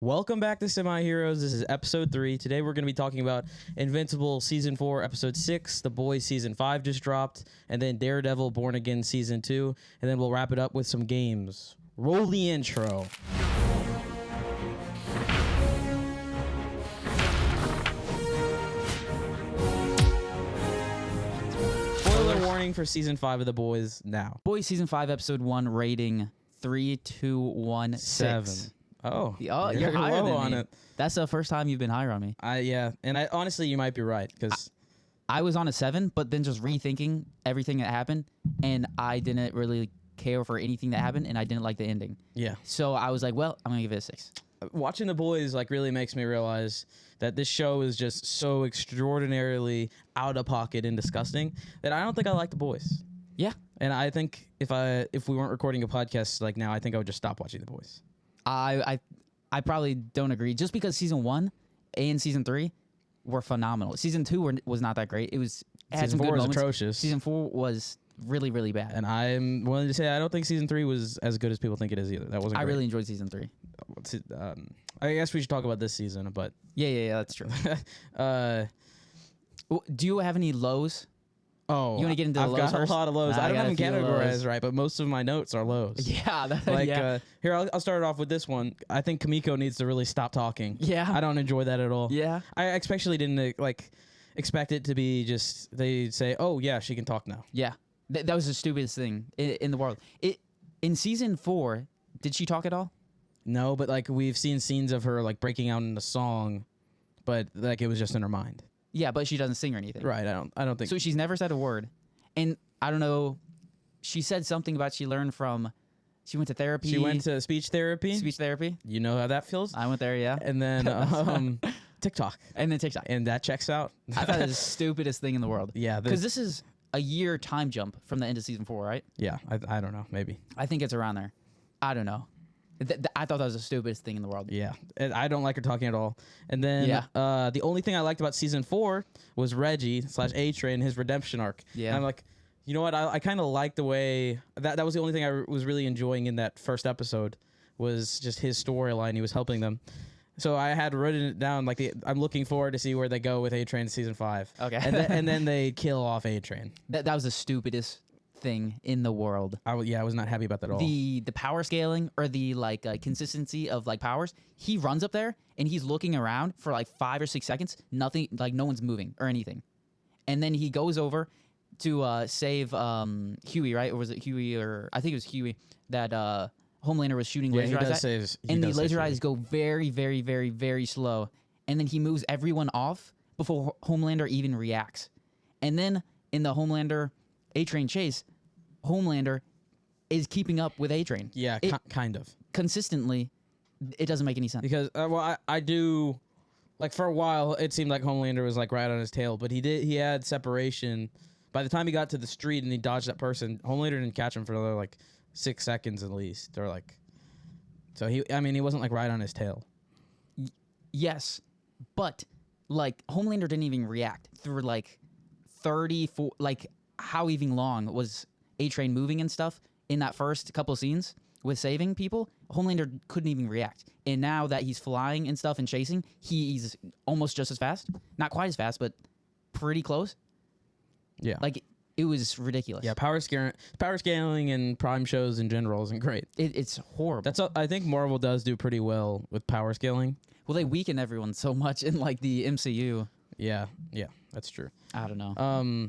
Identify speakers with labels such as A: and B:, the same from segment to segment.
A: Welcome back to Semi Heroes. This is episode 3. Today we're going to be talking about Invincible season 4, episode 6. The Boys season 5 just dropped, and then Daredevil Born Again season 2, and then we'll wrap it up with some games. Roll the intro. Spoiler warning for season 5 of The Boys now.
B: Boys season 5 episode 1 rating 3216.
A: Oh,
B: you're higher than
A: on
B: me.
A: it.
B: That's the first time you've been higher on me.
A: Yeah, and I honestly, you might be right because
B: I was on a 7, but then just rethinking everything that happened, and I didn't really care for anything that happened, and I didn't like the ending.
A: yeah,
B: So I was like, well, I'm gonna give it a 6.
A: watching The Boys like really makes me realize that this show is just so extraordinarily out of pocket and disgusting that I don't think I like The Boys.
B: Yeah,
A: And I think if we weren't recording a podcast like now, I think I would just stop watching The Boys.
B: I probably don't agree. Just because season 1 and season 3 were phenomenal. Season 2 was not that great. It had
A: Season
B: some
A: 4
B: good
A: was
B: moments.
A: atrocious.
B: Season 4 was really, really bad.
A: And I'm willing to say I don't think season 3 was as good as people think it is either. That wasn't
B: I
A: great.
B: really enjoyed season 3.
A: I guess we should talk about this season, but
B: Yeah, that's true.
A: uh,
B: Do you have any lows?
A: oh,
B: You wanna get into the
A: I've
B: lows
A: got
B: first?
A: a lot of lows.
B: I
A: I don't
B: got
A: have
B: a
A: them
B: few lows.
A: categorized right, but most of my notes are lows.
B: Yeah,
A: Like
B: yeah.
A: here, I'll start it off with this one. I think Kamiko needs to really stop talking.
B: Yeah.
A: I don't enjoy that at all.
B: Yeah.
A: I especially didn't expect it to be just they say, oh yeah, she can talk now.
B: Yeah. That was the stupidest thing in the world. In season 4, did she talk at all?
A: No, but like we've seen scenes of her like breaking out in a song, but like it was just in her mind.
B: Yeah, but she doesn't sing or anything.
A: Right. I don't think
B: So she's never said a word. And I don't know, she said something about she went to therapy.
A: she went to speech therapy.
B: speech therapy.
A: You know how that feels.
B: I went there, yeah.
A: And then TikTok,
B: And then TikTok.
A: and that checks out.
B: I thought it was the stupidest thing in the world.
A: Yeah,
B: Because this is a year time jump from the end of season 4, right?
A: yeah. I don't know. Maybe.
B: I think it's around there. I don't know. I thought that was the stupidest thing in the world.
A: Yeah, and I don't like her talking at all. And then
B: Yeah.
A: the only thing I liked about season 4 was Reggie / A-Train, his redemption arc.
B: Yeah.
A: And I'm like, you know what? I kind of like the way that was the only thing I was really enjoying in that first episode was just his storyline. He was helping them. So I had written it down like I'm looking forward to see where they go with A-Train in season 5.
B: Okay.
A: And then they kill off A-Train.
B: That was the stupidest thing in the world.
A: I was not happy about that at all.
B: The power scaling or the consistency of like powers. He runs up there and he's looking around for like 5 or 6 seconds. Nothing, like no one's moving or anything. And then he goes over to save Huey, right? Or was it Huey? Or I think it was Huey that Homelander was shooting
A: Yeah,
B: laser
A: he
B: eyes
A: does
B: at.
A: save- he
B: And the
A: does save
B: laser
A: Huey.
B: eyes go very, very, very, very slow. And then he moves everyone off before Homelander even reacts. And then in the Homelander A-Train chase, Homelander is keeping up with A-Train.
A: Yeah, kind of.
B: Consistently, it doesn't make any sense.
A: Because I do like for a while it seemed like Homelander was like right on his tail, but he had separation. By the time he got to the street and he dodged that person, Homelander didn't catch him for another like 6 seconds at least. Or like, so he wasn't like right on his tail.
B: Yes, but like Homelander didn't even react through like 34, like how even long was A-Train moving and stuff in that first couple of scenes with saving people. Homelander couldn't even react. And now that he's flying and stuff and chasing, he's almost just as fast. Not quite as fast, but pretty close.
A: Yeah,
B: Like it was ridiculous.
A: yeah. Power scaling and Prime shows in general isn't great.
B: It's horrible.
A: I think Marvel does do pretty well with power scaling.
B: Well, they weaken everyone so much in like the MCU.
A: Yeah, that's true.
B: I don't know.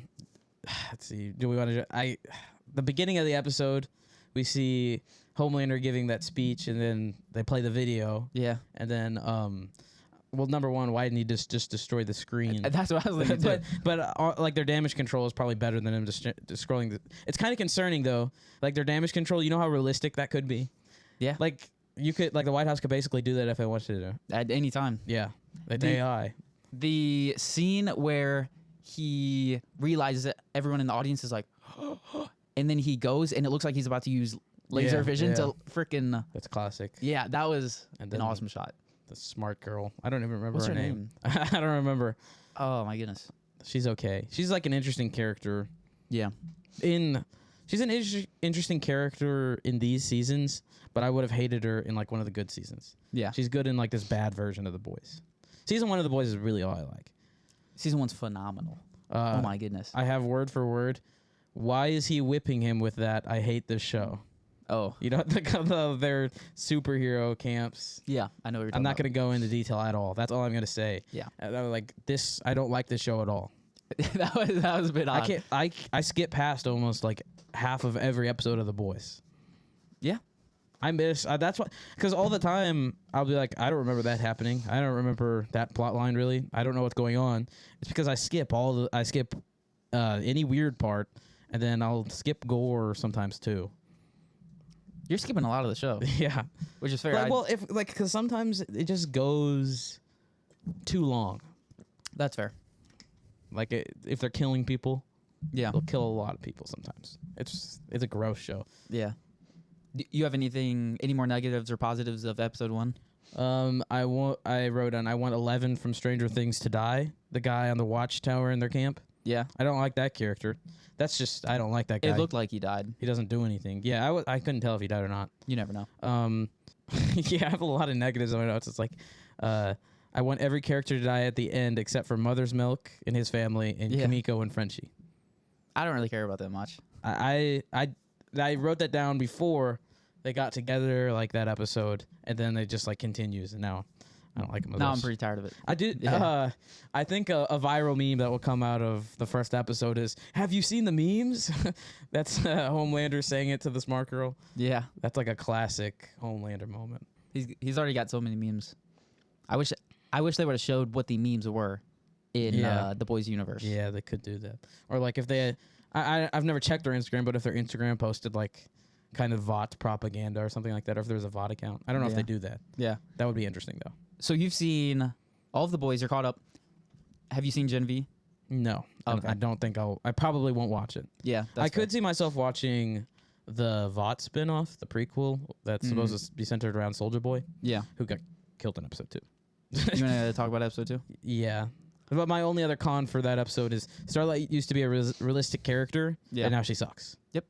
A: Let's see. Do we want to? The beginning of the episode, we see Homelander giving that speech, and then they play the video,
B: Yeah.
A: and then well, number one, why didn't he just destroy the screen?
B: That's what I was thinking too.
A: but like their damage control is probably better than him just scrolling. It's kind of concerning though. Like their damage control, you know how realistic that could be.
B: Yeah.
A: Like you could, like the White House could basically do that if they wanted to.
B: At any time.
A: Yeah, like
B: The-
A: AI.
B: The scene where he realizes that everyone in the audience is like, and then he goes and it looks like he's about to use laser
A: Yeah,
B: vision
A: yeah.
B: to freaking.
A: That's classic.
B: Yeah, that was
A: And
B: an
A: then-
B: awesome shot.
A: The smart girl. I don't even remember
B: What's
A: her
B: her
A: name. I don't remember.
B: Oh my goodness.
A: She's okay. She's like an interesting character.
B: Yeah.
A: In She's an interesting character in these seasons, but I would have hated her in like one of the good seasons.
B: Yeah.
A: She's good in like this bad version of The Boys. Season 1 of The Boys is really all I like.
B: Season 1's phenomenal. Oh my goodness.
A: I have word for word. Why is he whipping him with that? I hate this show.
B: Oh.
A: You know, their superhero camps.
B: Yeah, I know what you're talking
A: I'm not
B: about.
A: going to go into detail at all. That's all I'm going to say.
B: Yeah.
A: Like this, I don't like this show at all.
B: that was a bit odd.
A: I skip past almost like half of every episode of The Boys.
B: Yeah.
A: I miss that's what, because all the time I'll be like, I don't remember that happening. I don't remember that plot line really. I don't know what's going on. It's because I skip any weird part, and then I'll skip gore sometimes too.
B: You're skipping a lot of the show.
A: Yeah,
B: Which is fair.
A: Because sometimes it just goes too long.
B: That's fair.
A: Like if they're killing people,
B: Yeah.
A: they'll kill a lot of people sometimes. It's a gross show.
B: Yeah. Do you have any more negatives or positives of episode 1?
A: I wrote on, I want 11 from Stranger Things to die. The guy on the watchtower in their camp.
B: Yeah.
A: I don't like that character. That's just, I don't like that guy.
B: It looked like he died.
A: He doesn't do anything. Yeah, I couldn't tell if he died or not.
B: You never know.
A: Yeah, I have a lot of negatives on my notes. It's like, I want every character to die at the end except for Mother's Milk and his family and Kamiko and Frenchie.
B: I don't really care about that much.
A: I wrote that down before they got together, like that episode, and then it just like continues, and now I don't like them.
B: Now I'm pretty tired of it.
A: I did.
B: Yeah.
A: I think a viral meme that will come out of the first episode is, "Have you seen the memes?" That's Homelander saying it to the smart girl.
B: Yeah.
A: That's like a classic Homelander moment.
B: He's already got so many memes. I wish they would have showed what the memes were in the Boys universe.
A: Yeah, they could do that. Or like if they, I've never checked their Instagram, but if their Instagram posted like kind of VOT propaganda or something like that, or if there's a VOT account, I don't know if they do that.
B: Yeah.
A: That would be interesting though.
B: So you've seen all of the Boys. You're caught up. Have you seen Gen V?
A: No,
B: Okay.
A: I don't think I probably won't watch it.
B: Yeah,
A: I could see myself watching the VOT spinoff, the prequel that's supposed to be centered around Soldier Boy,
B: Yeah.
A: who got killed in episode 2.
B: You want to talk about episode 2?
A: Yeah. But my only other con for that episode is Starlight used to be a realistic character, and now she sucks.
B: Yep.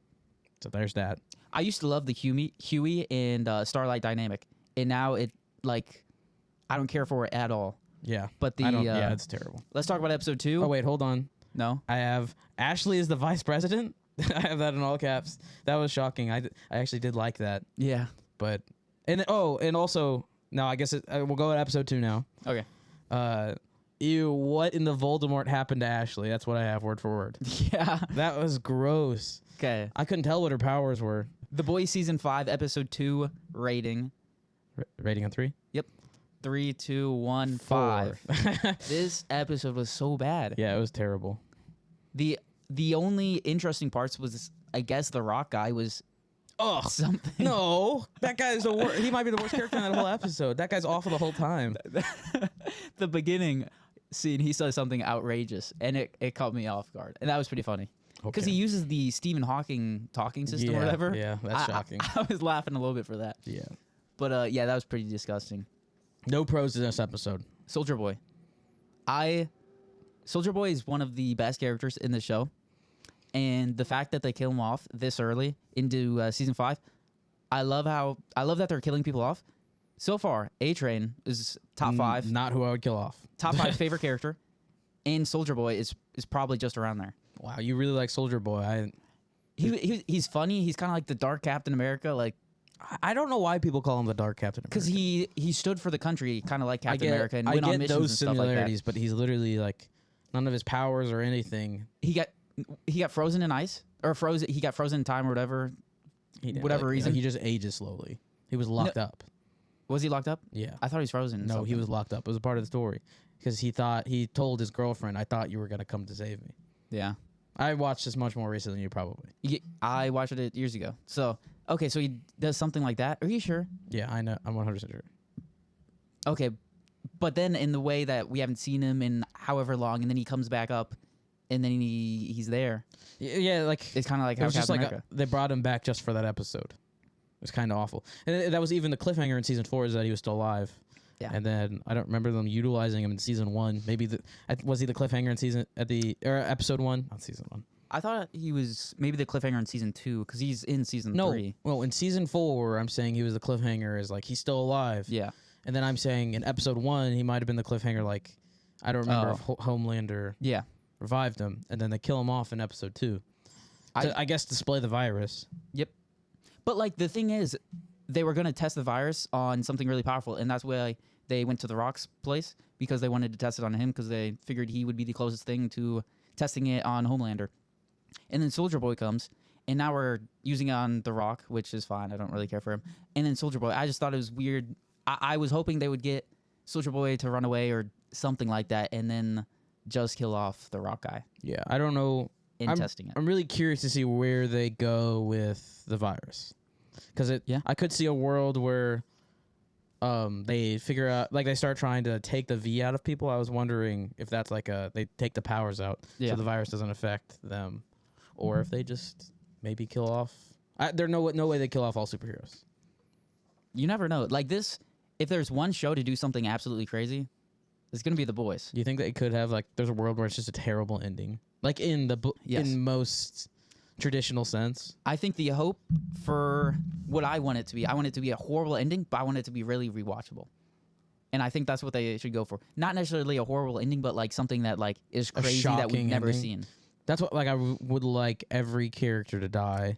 A: So there's that.
B: I used to love the Huey and Starlight dynamic, and now it I don't care for it at all.
A: Yeah.
B: But
A: yeah, it's terrible.
B: Let's talk about episode 2.
A: Oh wait, hold on.
B: No.
A: I have Ashley as the vice president. I have that in all caps. That was shocking. I actually did like that.
B: Yeah.
A: But and also no, I guess we'll go at episode 2 now.
B: Okay.
A: Ew, what in the Voldemort happened to Ashley? That's what I have word for word.
B: Yeah.
A: That was gross.
B: Okay.
A: I couldn't tell what her powers were.
B: The Boys season 5 episode 2 rating.
A: Rating on 3?
B: Yep. 3, 2, 1, 5. This episode was so bad.
A: Yeah, it was terrible.
B: The only interesting parts was, I guess, the Rock guy was something.
A: No, that guy's the worst. He might be the worst character in that whole episode. That guy's awful the whole time.
B: The beginning scene, he says something outrageous, and it caught me off guard, and that was pretty funny because he uses the Stephen Hawking talking system or whatever.
A: Yeah, that's shocking.
B: I was laughing a little bit for that.
A: Yeah,
B: but yeah, that was pretty disgusting.
A: No pros in this episode.
B: Soldier Boy. Soldier Boy is one of the best characters in the show, and the fact that they kill him off this early into season 5, I love that they're killing people off. So far, A-Train is top 5.
A: Not who I would kill off.
B: Top 5 favorite character, and Soldier Boy is probably just around there.
A: Wow, you really like Soldier Boy.
B: He's funny. He's kind of like the Dark Captain America, like.
A: I don't know why people call him the Dark Captain America.
B: Because he stood for the country, kind of like Captain America, and
A: I
B: went on
A: get
B: missions
A: those
B: and stuff like
A: similarities, but he's literally like none of his powers or anything.
B: that. He got frozen in ice, or frozen. He got frozen in time, or whatever. Whatever reason,
A: he just ages slowly. He was locked up.
B: Was he locked up?
A: Yeah,
B: I thought he was frozen.
A: No, he was locked up. It was a part of the story because he told his girlfriend, "I thought you were gonna come to save me."
B: Yeah,
A: I watched this much more recently than you probably.
B: I watched it years ago. So okay, so he does something like that. Are you sure?
A: Yeah, I know. I'm 100% sure.
B: Okay, but then in the way that we haven't seen him in however long, and then he comes back up, and then he's there.
A: Yeah, like
B: It's kind of like
A: it
B: how
A: was just
B: Captain
A: like
B: America.
A: they brought him back just for that episode. It was kind of awful, and that was even the cliffhanger in season 4 is that he was still alive.
B: Yeah.
A: And then I don't remember them utilizing him in season 1. Maybe was he the cliffhanger in episode 1? Not season 1.
B: I thought he was maybe the cliffhanger in season 2 because he's in season
A: No,
B: 3.
A: well, in season 4, I'm saying he was the cliffhanger is like he's still alive.
B: Yeah.
A: And then I'm saying in episode 1, he might have been the cliffhanger like I don't remember if Homelander
B: Yeah.
A: revived him, and then they kill him off in episode 2. I guess display the virus.
B: Yep. But like the thing is, they were gonna test the virus on something really powerful, and that's why they went to the Rock's place because they wanted to test it on him because they figured he would be the closest thing to testing it on Homelander. And then Soldier Boy comes, and now we're using it on the Rock, which is fine. I don't really care for him. And then Soldier Boy, I just thought it was weird. I was hoping they would get Soldier Boy to run away or something like that, and then just kill off the Rock guy
A: Yeah, I don't know.
B: in testing it.
A: I'm really curious to see where they go with the virus, because I could see a world where they figure out like they start trying to take the V out of people. I was wondering if that's like they take the powers out so the virus doesn't affect them, or if they just maybe kill off. There's no way they kill off all superheroes.
B: You never know. Like this, if there's one show to do something absolutely crazy, it's gonna be The Boys.
A: Do you think they could have like there's a world where it's just a terrible ending, like in the in most traditional sense?
B: I think the hope for what I want it to be, I want it to be a horrible ending, but I want it to be really rewatchable. And I think that's what they should go for. Not necessarily a horrible ending, but like something that like is crazy that we've never seen.
A: That's what like I would like every character to die,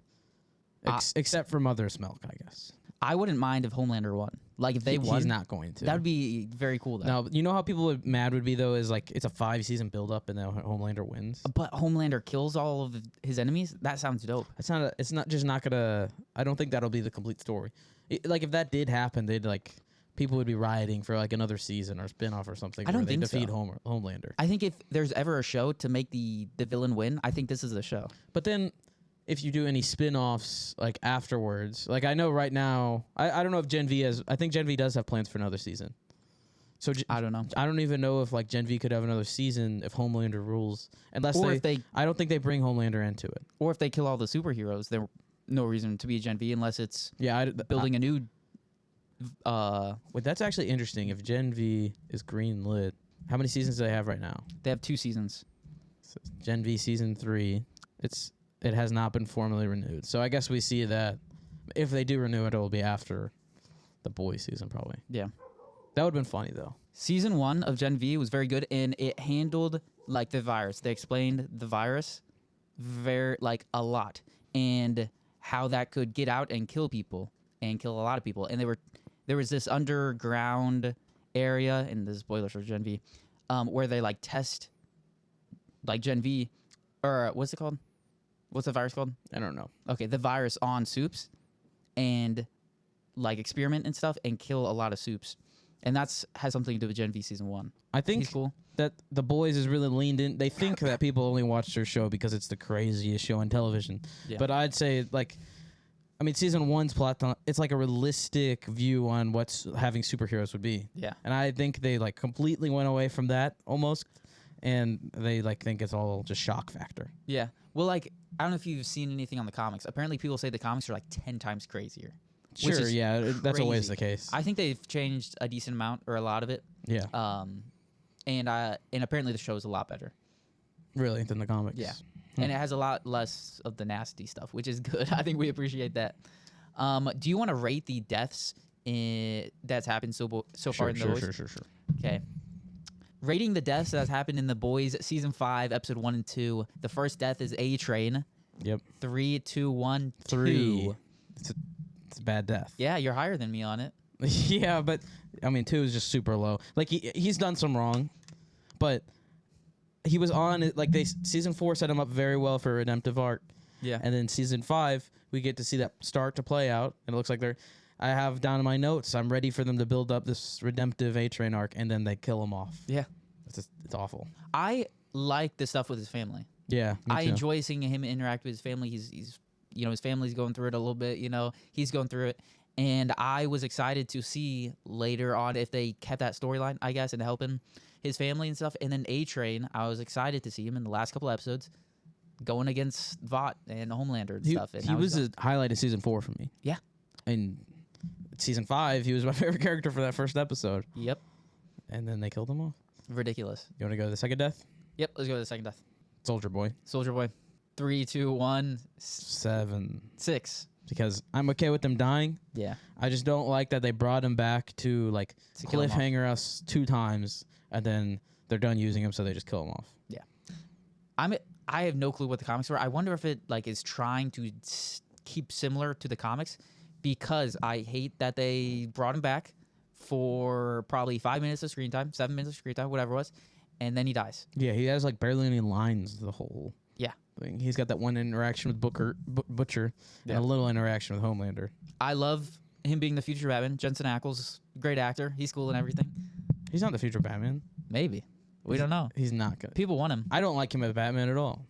A: except for Mother's Milk, I guess.
B: I wouldn't mind if Homelander won. Like if they won,
A: he's not going to.
B: That would be very cool. Though.
A: No, you know how people would be though is like it's a 5-season build up and then Homelander wins.
B: But Homelander kills all of his enemies. That sounds dope.
A: It's not just not gonna. I don't think that'll be the complete story. Like if that did happen, they'd like people would be rioting for like another season or spin-off or something.
B: I don't think
A: defeat
B: so.
A: Homelander.
B: I think if there's ever a show to make the villain win, I think this is the show.
A: But then, if you do any spin-offs like afterwards, like I know right now, I don't know if Gen V has. I think Gen V does have plans for another season. So
B: I don't know.
A: I don't even know if like Gen V could have another season if Homelander rules, unless
B: if they.
A: I don't think they bring Homelander into it.
B: Or if they kill all the superheroes, there's no reason to be a Gen V unless it's building a new.
A: Wait, that's actually interesting. If Gen V is green lit, how many seasons do they have right now?
B: They have 2 seasons.
A: So Gen V season 3. It has not been formally renewed. So I guess we see that if they do renew it, it will be after the Boys season probably.
B: Yeah.
A: That would have been funny though.
B: Season 1 of Gen V was very good, and it handled like the virus. They explained the virus very like a lot and how that could get out and kill people and kill a lot of people. And there was this underground area, and this is spoilers for Gen V, where they like test like Gen V, or what's it called? What's the virus called?
A: I don't know.
B: Okay, the virus on soups and like experiment and stuff and kill a lot of soups. And has something to do with Gen V season 1.
A: I think
B: he's cool.
A: That The Boys is really leaned in. They think that people only watch their show because it's the craziest show on television. Yeah. But I'd say like season 1's plot, it's like a realistic view on what's having superheroes would be.
B: Yeah.
A: And I think they like completely went away from that almost. And they like think it's all just shock factor.
B: Yeah. Well, like, I don't know if you've seen anything on the comics. Apparently people say the comics are like 10 times crazier.
A: Sure, yeah. That's always the case.
B: I think they've changed a decent amount or a lot of it.
A: Yeah.
B: And apparently the show is a lot better.
A: Really? Than the comics?
B: Yeah. And it has a lot less of the nasty stuff, which is good. I think we appreciate that. Do you want to rate the deaths that's happened so far in The Boys?
A: Sure.
B: Okay. Rating the deaths that's happened in The Boys season 5, episode 1 and 2. The first death is A-Train.
A: Yep.
B: 3, 2, 1,
A: 3.
B: 2.
A: It's a bad death.
B: Yeah, you're higher than me on it.
A: Yeah, but 2 is just super low. Like he's done some wrong, but he was on it. Like season 4 set him up very well for a redemptive arc.
B: Yeah.
A: And then season 5, we get to see that start to play out, and it looks like I have down in my notes, I'm ready for them to build up this redemptive A-Train arc, and then they kill him off.
B: Yeah.
A: It's awful.
B: I like the stuff with his family.
A: Yeah,
B: I enjoy seeing him interact with his family. He's his family's going through it a little bit. He's going through it, and I was excited to see later on if they kept that storyline, I guess, and helping his family and stuff. And then A-Train, I was excited to see him in the last couple episodes going against Vought and Homelander and stuff. And
A: he was a highlight of season 4 for me.
B: Yeah,
A: and season 5, he was my favorite character for that first episode.
B: Yep.
A: And then they killed him off.
B: Ridiculous.
A: You want to go to the second death?
B: Yep, let's go to the second death.
A: Soldier Boy.
B: Soldier Boy. 3, 2, 1,
A: 7.
B: 6.
A: Because I'm okay with them dying.
B: Yeah.
A: I just don't like that they brought him back to like
B: To kill him off.
A: cliffhanger us 2 times, and then they're done using him, so they just kill him off.
B: Yeah. I have no clue what the comics were. I wonder if it like is trying to keep similar to the comics, because I hate that they brought him back for probably 5 minutes of screen time, 7 minutes of screen time, whatever it was, and then he dies.
A: Yeah, he has like barely any lines the whole
B: Yeah.
A: thing. He's got that one interaction with Butcher
B: Yeah.
A: and a little interaction with Homelander.
B: I love him being the future Batman. Jensen Ackles, great actor. He's cool and everything.
A: He's not the future Batman.
B: Maybe. We don't know.
A: He's not good.
B: People want him.
A: I don't like him as Batman at all.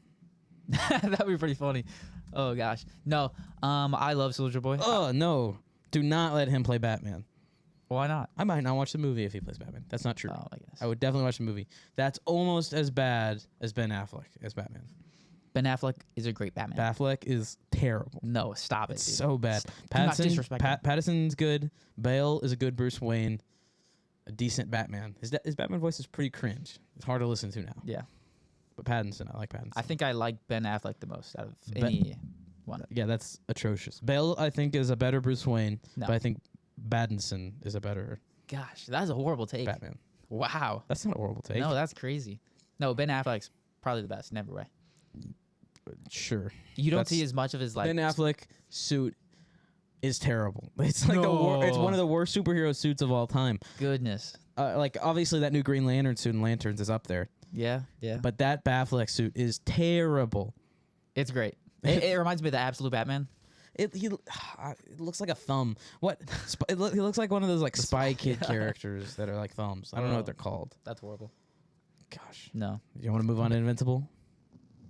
B: That would be pretty funny. Oh gosh. No. I love Soldier Boy.
A: Oh no! Do not let him play Batman.
B: Why not?
A: I might not watch the movie if he plays Batman. That's not true.
B: Oh, I guess.
A: I would definitely watch the movie. That's almost as bad as Ben Affleck as Batman.
B: Ben Affleck is a great Batman.
A: Affleck is terrible.
B: No, stop it.
A: It's
B: Dude.
A: so bad.
B: Do not
A: Pattinson,
B: disrespect him.
A: Pattinson's good. Bale is a good Bruce Wayne. A decent Batman. His Batman voice is pretty cringe. It's hard to listen to now.
B: Yeah.
A: But Pattinson, I like Pattinson.
B: I think I like Ben Affleck the most out of
A: Ben-
B: any one.
A: Yeah, that's atrocious. Bale, I think, is a better Bruce Wayne,
B: No.
A: but I think Pattinson is a better
B: Gosh, that's a horrible take.
A: Batman.
B: Wow.
A: That's not a horrible take.
B: No, that's crazy. No, Ben Affleck's probably the best in every way.
A: Sure.
B: You don't
A: That's-
B: see as much of his like.
A: Ben Affleck suit is terrible. It's like it's one of the worst superhero suits of all time.
B: Goodness.
A: Like obviously that new Green Lantern suit in Lanterns is up there,
B: Yeah, yeah.
A: but that Affleck suit is terrible.
B: It's great. It reminds me of the Absolute Batman.
A: It looks like a thumb. What? He looks like one of those like Spy Kid characters that are like thumbs. I don't know what they're called.
B: That's horrible.
A: Gosh.
B: No.
A: You want to move on to Invincible?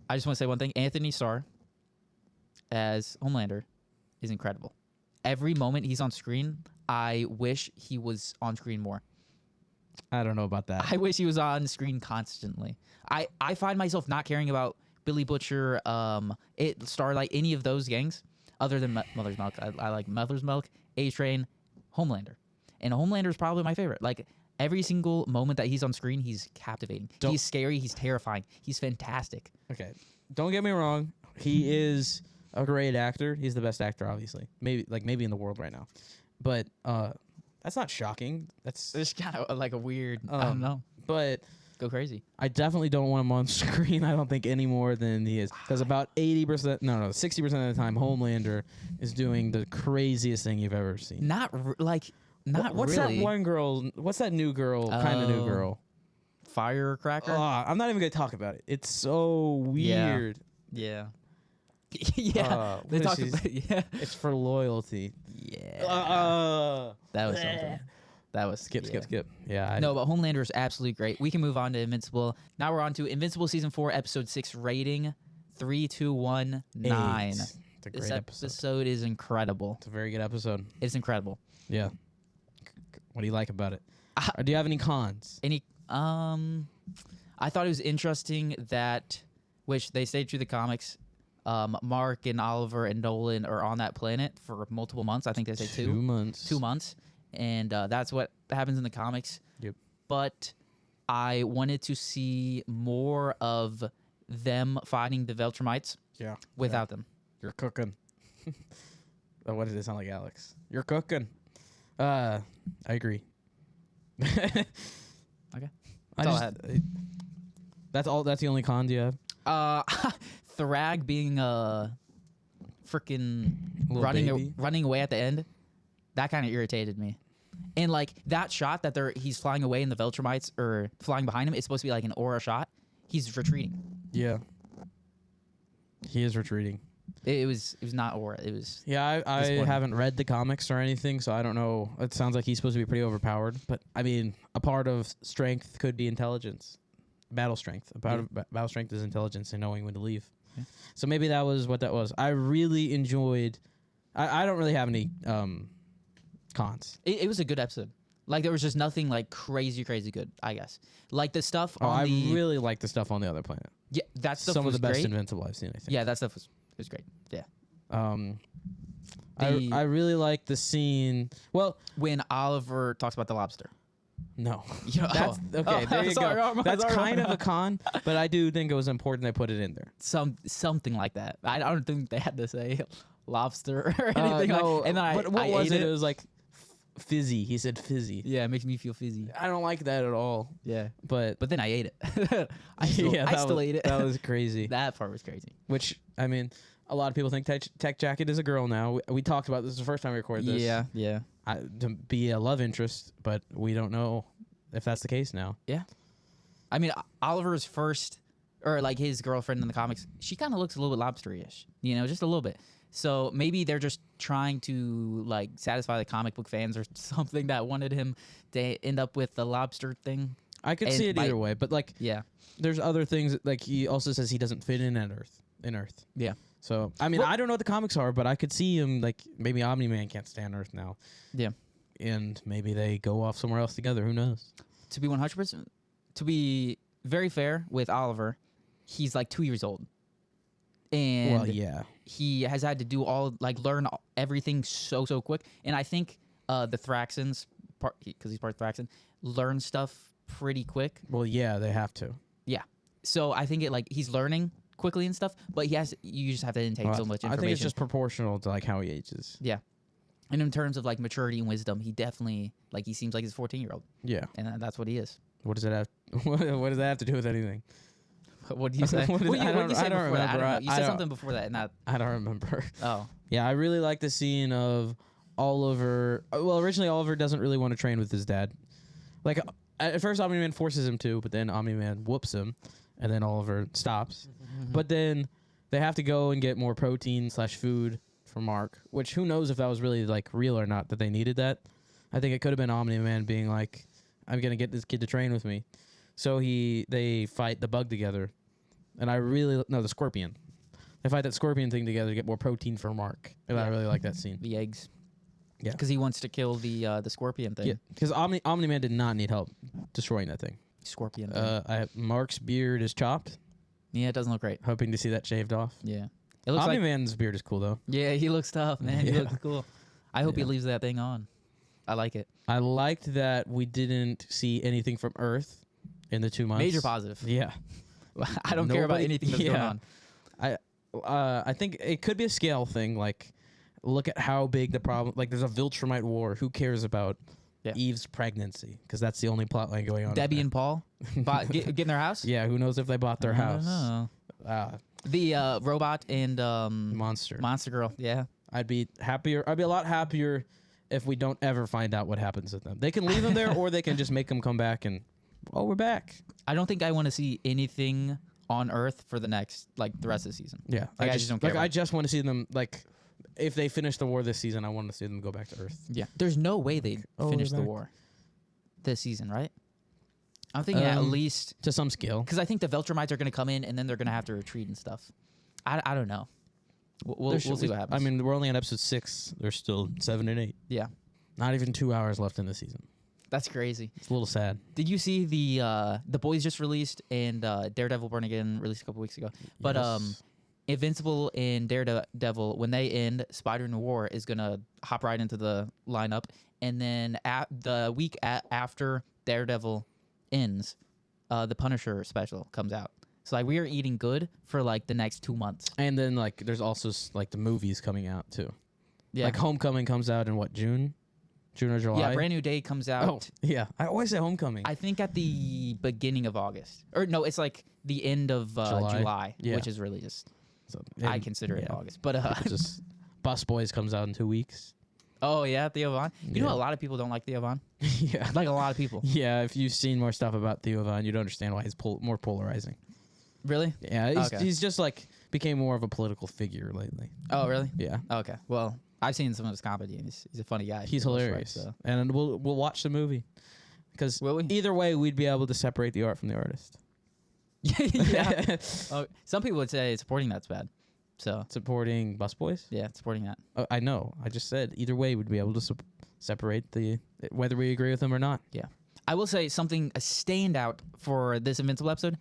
B: I just want to say one thing. Anthony Starr as Homelander is incredible. Every moment he's on screen, I wish he was on screen more.
A: I don't know about that.
B: I wish he was on screen constantly. I find myself not caring about Billy Butcher, Starlight, any of those gangs other than Mother's Milk. I like Mother's Milk, A-Train, Homelander. And Homelander is probably my favorite. Like, every single moment that he's on screen, he's captivating. He's scary. He's terrifying. He's fantastic.
A: Okay. Don't get me wrong. He is a great actor. He's the best actor, obviously. Maybe in the world right now. But that's not shocking. That's
B: It's kind of like a weird, I don't know.
A: But
B: Go crazy.
A: I definitely don't want him on screen. I don't think any more than he is. Because about 60% of the time, Homelander is doing the craziest thing you've ever seen.
B: What's
A: that
B: really.
A: one girl? What's that new girl? Kind of new
B: Oh.
A: girl.
B: Firecracker?
A: I'm not even gonna talk about it. It's so weird.
B: Yeah. Yeah.
A: what
B: They
A: is
B: talk
A: she's-
B: about, yeah.
A: It's for loyalty.
B: Yeah. That was something. That was
A: Skip.
B: yeah.
A: Yeah.
B: No, but Homelander is absolutely great. We can move on to Invincible. Now we're on to Invincible Season 4, Episode 6, rating 3, 2, 1, 9.
A: It's a great
B: This
A: episode.
B: episode is incredible.
A: It's a very good episode.
B: It's incredible.
A: Yeah. What do you like about it? Or do you have any cons?
B: I thought it was interesting that, which they stayed true to the comics, Mark and Oliver and Nolan are on that planet for multiple months. I think they say
A: 2 months.
B: 2 months. And that's what happens in the comics.
A: Yep.
B: But I wanted to see more of them fighting the Veltramites
A: Yeah.
B: without them.
A: You're cooking. Oh, what did it sound like, Alex? You're cooking. I agree.
B: Okay. That's all I had.
A: That's all. That's the only con you have.
B: Thrag being freaking
A: Little baby?
B: running away at the end, that kind of irritated me. And like that shot that he's flying away and the Veltramites are flying behind him, it's supposed to be like an aura shot. He's retreating.
A: Yeah. He is retreating.
B: It was not aura. It was
A: Yeah, I
B: Disappointing.
A: haven't read the comics or anything, so I don't know. It sounds like he's supposed to be pretty overpowered, but I mean, a part of strength could be intelligence, battle strength. A part of battle strength is intelligence and knowing when to leave.
B: Yeah.
A: So maybe that was what that was. I really enjoyed. I don't really have any cons.
B: it was a good episode. Like there was just nothing like crazy good. I guess like the stuff
A: Oh,
B: on
A: I
B: the
A: really like the stuff on the other planet.
B: yeah that stuff
A: Some
B: was
A: of the best
B: great.
A: Invincible I've seen. I think.
B: Yeah, that stuff was great. Yeah.
A: I really like the scene. Well,
B: When Oliver talks about the lobster.
A: No.
B: You know,
A: That's okay. There you
B: sorry,
A: go. That's
B: sorry.
A: kind of a con, but I do think it was important they put it in there.
B: Something like that. I don't think they had to say lobster or anything
A: No,
B: like. And then
A: but what was
B: ate
A: it? It was like fizzy. He said fizzy.
B: Yeah, it makes me feel fizzy.
A: I don't like that at all.
B: Yeah,
A: But
B: but then I ate it. I still ate it.
A: That was crazy.
B: That part was crazy.
A: Which I mean, a lot of people think Tech Jacket is a girl now. We talked about this the first time we recorded this.
B: Yeah.
A: To be a love interest, but we don't know if that's the case now.
B: Yeah. I mean, Oliver's first, or like his girlfriend in the comics, she kind of looks a little bit lobster-ish, you know, just a little bit. So maybe they're just trying to like satisfy the comic book fans or something that wanted him to end up with the lobster thing.
A: I could see it either way, but like,
B: Yeah.
A: there's other things. Like he also says he doesn't fit in Earth.
B: Yeah.
A: So I mean, I don't know what the comics are, but I could see him like maybe Omni-Man can't stand Earth now.
B: Yeah.
A: And maybe they go off somewhere else together. Who knows?
B: To be 100%, to be very fair with Oliver, he's like 2 years old. And
A: Well, yeah.
B: he has had to do learn everything so quick. And I think the Thraxans, because he's part of Thraxan, learn stuff pretty quick.
A: Well, yeah, they have to.
B: Yeah. So I think he's learning quickly and stuff, but you just have to intake so much information.
A: I think it's just proportional to like how he ages.
B: Yeah. And in terms of like maturity and wisdom, he definitely he seems like he's a 14-year-old.
A: Yeah.
B: And that's what he is.
A: What does that have? What does that have to do with anything?
B: What did you say?
A: What did-
B: What did
A: I
B: you
A: don't-
B: say
A: I don't
B: before that? I don't
A: remember.
B: know. You
A: I
B: said
A: don't-
B: something before that, and that.
A: I don't remember.
B: Oh.
A: Yeah, I really like the scene of Oliver. Well, originally Oliver doesn't really want to train with his dad. Like at first, Omni-Man forces him to, but then Omni-Man whoops him, and then Oliver stops. But then they have to go and get more protein/food for Mark, which who knows if that was really like real or not that they needed that. I think it could have been Omni-Man being like, "I'm gonna get this kid to train with me," so they fight the bug together, and the scorpion. They fight that scorpion thing together to get more protein for Mark, and I really like that scene.
B: The eggs.
A: Yeah.
B: Because he wants to kill the scorpion thing.
A: Yeah, because Omni-Man did not need help destroying that thing.
B: Scorpion thing.
A: Mark's beard is chopped.
B: Yeah, it doesn't look great.
A: Hoping to see that shaved off.
B: Yeah. It looks
A: Omni-Man's beard is cool though.
B: Yeah, he looks tough, man. He
A: Yeah.
B: looks cool. I hope he
A: Yeah.
B: leaves that thing on. I like it.
A: I liked that we didn't see anything from Earth in the 2 months.
B: Major positive.
A: Yeah.
B: I don't care about
A: Nobody-
B: anything that's going
A: yeah.
B: on.
A: I think it could be a scale thing. Like, look at how big the problem. Like, there's a Viltrumite war. Who cares about
B: Yeah.
A: Eve's pregnancy? Because that's the only plot line going on.
B: Debbie and Paul getting their house?
A: Yeah. Who knows if they bought their house?
B: I don't know.
A: Uh,
B: The robot and
A: monster.
B: Monster Girl. Yeah.
A: I'd be happier. I'd be a lot happier if we don't ever find out what happens with them. They can leave them there, or they can just make them come back and, oh, we're back.
B: I don't think I want to see anything on Earth for the rest of the season.
A: Yeah,
B: Like, I just don't care about
A: I
B: it.
A: just want to see them if they finish the war this season. I want to see them go back to Earth.
B: Yeah. There's no way they'd
A: Oh,
B: finish
A: we're
B: the
A: back.
B: war this season, right? I'm thinking at least
A: To some scale.
B: because I think the Veltrumites are going to come in and then they're going to have to retreat and stuff. I don't know. We'll see what happens.
A: I mean, we're only on episode 6. There's still 7 and 8.
B: yeah,
A: Not even 2 hours left in the season.
B: that's crazy.
A: It's a little sad.
B: Did you see the Boys just released and Daredevil Born Again released a couple weeks ago? But
A: Yes.
B: Invincible and Daredevil, when they end, Spider-Man War is gonna hop right into the lineup, and then the week after Daredevil ends, the Punisher special comes out. So we are eating good for the next 2 months.
A: And then there's also the movies coming out too.
B: Yeah,
A: Like Homecoming comes out in what, June or July?
B: yeah. Brand New Day comes out.
A: Oh, yeah. I always say Homecoming.
B: I think at the beginning of August, or no, it's the end of July,
A: Yeah.
B: which is really just
A: So,
B: I
A: and-
B: consider it
A: yeah.
B: August. But
A: Just Bus Boys comes out in 2 weeks.
B: oh yeah, Theo Von. You know,
A: Yeah.
B: a lot of people don't like Theo Von.
A: Yeah.
B: Like a lot of people.
A: Yeah, if you've seen more stuff about Theo Von, you'd understand why he's more polarizing.
B: Really?
A: Yeah,
B: Okay.
A: he's just became more of a political figure lately.
B: Oh really?
A: Yeah,
B: Okay. Well, I've seen some of his comedy, and he's a funny guy.
A: he's
B: for the most part,
A: hilarious.
B: so.
A: And we'll watch the movie because
B: Will we?
A: either way, we'd be able to separate the art from the artist.
B: yeah. Oh, some people would say supporting that's bad. So
A: Supporting Bus Boys.
B: yeah, supporting that.
A: I know. I just said either way, we'd be able to separate whether we agree with them or not.
B: Yeah. I will say something a standout for this Invincible episode,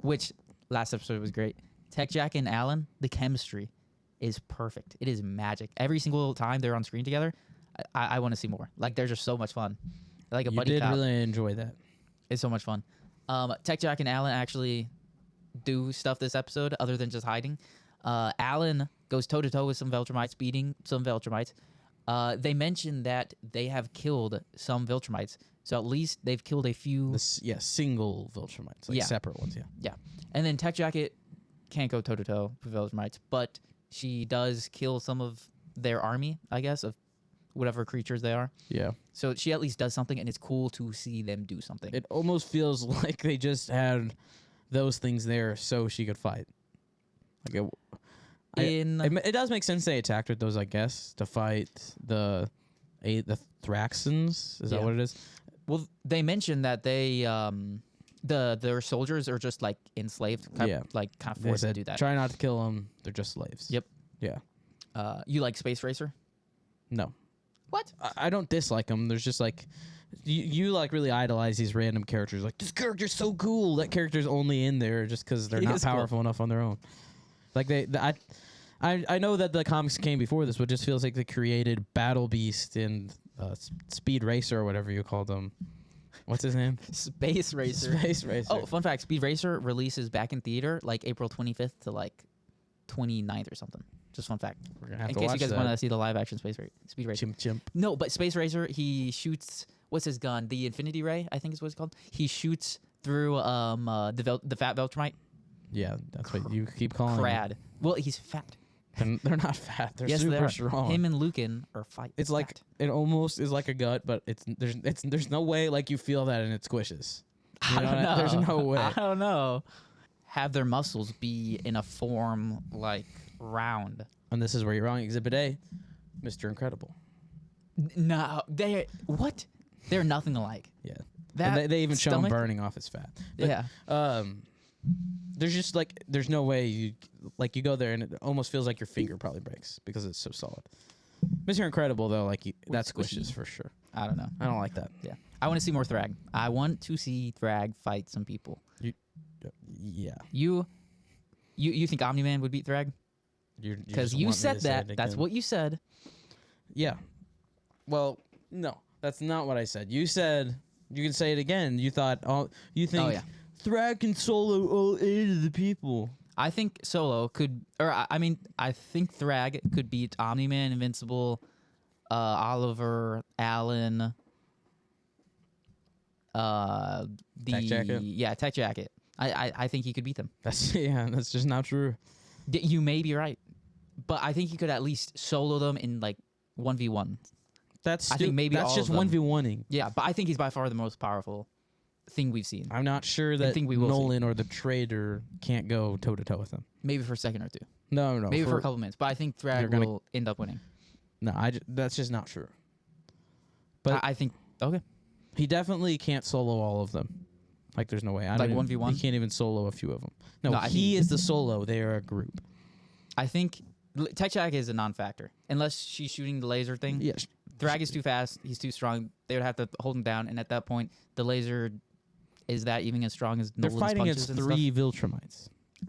B: which last episode was great. Tech Jack and Alan, the chemistry is perfect. It is magic. Every single time they're on screen together, I want to see more. They're just so much fun. like a
A: You
B: buddy
A: did
B: cop.
A: really enjoy that.
B: It's so much fun. Tech Jack and Alan actually do stuff this episode other than just hiding. Alan goes toe to toe with some Viltrumites, beating some Viltrumites. They mention that they have killed some Viltrumites, so at least they've killed a few.
A: Single Viltrumites, like
B: Yeah.
A: separate ones. Yeah.
B: Yeah, and then Tech Jacket can't go toe to toe with Viltrumites, but she does kill some of their army, I guess, of whatever creatures they are.
A: Yeah.
B: So she at least does something, and it's cool to see them do something.
A: It almost feels like they just had those things there so she could fight. Like it does make sense they attacked with those, I guess, to fight the Thraxans. Is that
B: Yeah.
A: what it is?
B: Well, they mentioned that they their soldiers are just like enslaved, kind of
A: They
B: forced to
A: said,
B: do that.
A: try not to kill them. They're just slaves.
B: Yep.
A: Yeah.
B: You like Space Racer?
A: No.
B: What?
A: I don't dislike them. There's just like you like really idolize these random characters. Like, this character's so cool. That character's only in there just because they're
B: He
A: not
B: is cool.
A: powerful enough on their own. Like I know that the comics came before this, but it just feels like they created Battle Beast and Speed Racer or whatever you called them. What's his name?
B: Space Racer.
A: Space Racer.
B: Oh, fun fact: Speed Racer releases back in theater like April 25th to like 29th or something. Just fun fact.
A: We're gonna have
B: In
A: to
B: case you
A: watch
B: guys
A: that.
B: want to see the live action Speed Racer.
A: Chimp chimp.
B: No, but Space Racer, he shoots. What's his gun? The Infinity Ray, I think is what it's called. He shoots through the fat Viltrumite.
A: Yeah, that's what you keep calling them.
B: Crad. Well, he's fat.
A: They're not fat. They're
B: Yes,
A: super
B: they are.
A: strong.
B: Him and Lucan are fight.
A: It's like
B: fat.
A: it almost is like a gut, but there's no way like you feel that and it squishes. You
B: I don't know.
A: There's no way.
B: I don't know. Have their muscles be in a form like round.
A: And this is where you're wrong. Exhibit A, Mr. Incredible.
B: No, they're nothing alike.
A: Yeah.
B: That
A: And they even show him
B: stomach?
A: burning off his fat. But,
B: Yeah.
A: There's just like there's no way you go there and it almost feels like your finger probably breaks because it's so solid. Mr. Incredible though, like that
B: squishy.
A: squishes for sure.
B: I don't know.
A: I don't like that.
B: Yeah. I want to see more Thrag. I want to see Thrag fight some people.
A: Yeah.
B: You think Omni-Man would beat Thrag? Because you said that. That's what you said.
A: Yeah. Well, no, that's not what I said. You said you can say it again. You thought you think
B: yeah.
A: Thrag can solo all 8 of the people.
B: I think Solo could, I think Thrag could beat Omni-Man, Invincible, Oliver, Alan,
A: Tech Jacket?
B: Yeah, Tech Jacket. I think he could beat them.
A: That's just not true.
B: You may be right, but I think he could at least solo them in like 1v1.
A: I think maybe that's just 1v1ing.
B: Yeah, but I think he's by far the most powerful thing we've seen.
A: I'm not sure that
B: think we will
A: Nolan or the Trader can't go toe to toe with him.
B: Maybe for a second or two.
A: No.
B: Maybe for a couple minutes. But I think Thrag will end up winning.
A: No, that's just not true. But
B: I think okay.
A: He definitely can't solo all of them. Like, there's no way.
B: Like 1v1?
A: He can't even solo a few of them. No,
B: No, I
A: he
B: think-
A: is the solo. They are a group.
B: I think Tech Jack is a non-factor unless she's shooting the laser thing.
A: Yeah.
B: Thrag is too fast. He's too strong. They would have to hold him down, and at that point, the laser is that even as strong as
A: They're
B: Nolan's
A: fighting
B: punches
A: against
B: and
A: 3 Viltrumites.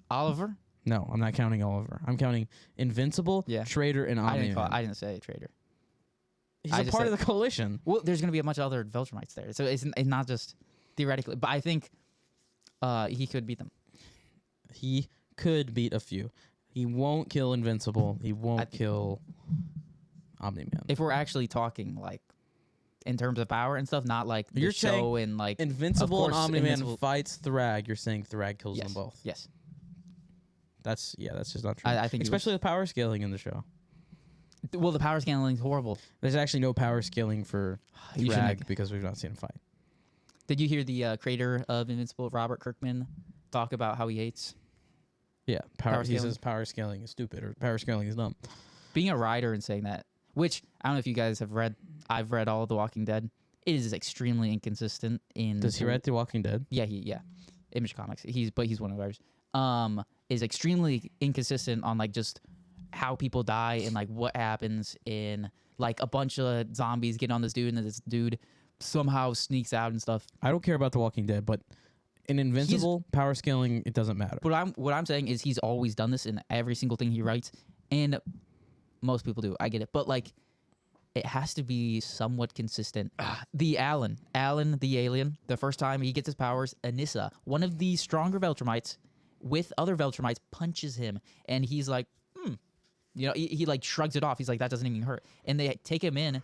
B: Oliver?
A: No, I'm not counting Oliver. I'm counting Invincible,
B: Yeah.
A: Trader, and Omni-Man.
B: I didn't say Traitor.
A: He's
B: I
A: a
B: just
A: part
B: said-
A: of the coalition.
B: Well, there's going to be a bunch of other Viltrumites there, so it's not just theoretically. But I think he could beat them.
A: He could beat a few. He won't kill Invincible. He won't kill Omni-Man.
B: If we're actually talking like in terms of power and stuff, not like the
A: You're
B: show
A: saying
B: and like
A: Invincible and
B: course,
A: Omni-Man
B: Invincible-
A: fights Thrag. You're saying Thrag kills
B: yes,
A: them both.
B: Yes,
A: That's just not true.
B: I think he
A: especially with power scaling in the show.
B: well, the power scaling is horrible.
A: There's actually no power scaling for
B: You
A: Thrag
B: shouldn't-
A: because we've not seen him fight.
B: Did you hear the creator of Invincible, Robert Kirkman, talk about how he hates
A: Yeah,
B: Power
A: he
B: scaling?
A: says power scaling is stupid or power scaling is dumb.
B: being a writer and saying that? Which I don't know if you guys have read. I've read all of The Walking Dead. It is extremely inconsistent in.
A: Does he write The Walking Dead?
B: Yeah, Image Comics. He's one of ours. Is extremely inconsistent on like just how people die and like what happens in like a bunch of zombies get on this dude and this dude somehow sneaks out and stuff.
A: I don't care about The Walking Dead, but in Invincible, power scaling, it doesn't matter.
B: What I'm saying is he's always done this in every single thing he writes, and most people do. I get it, but like it has to be somewhat consistent. The Alan the alien, the first time he gets his powers, Anissa, one of the stronger Veltrumites, with other Veltrumites, punches him, and he's like, he like shrugs it off. He's like, that doesn't even hurt. And they take him in,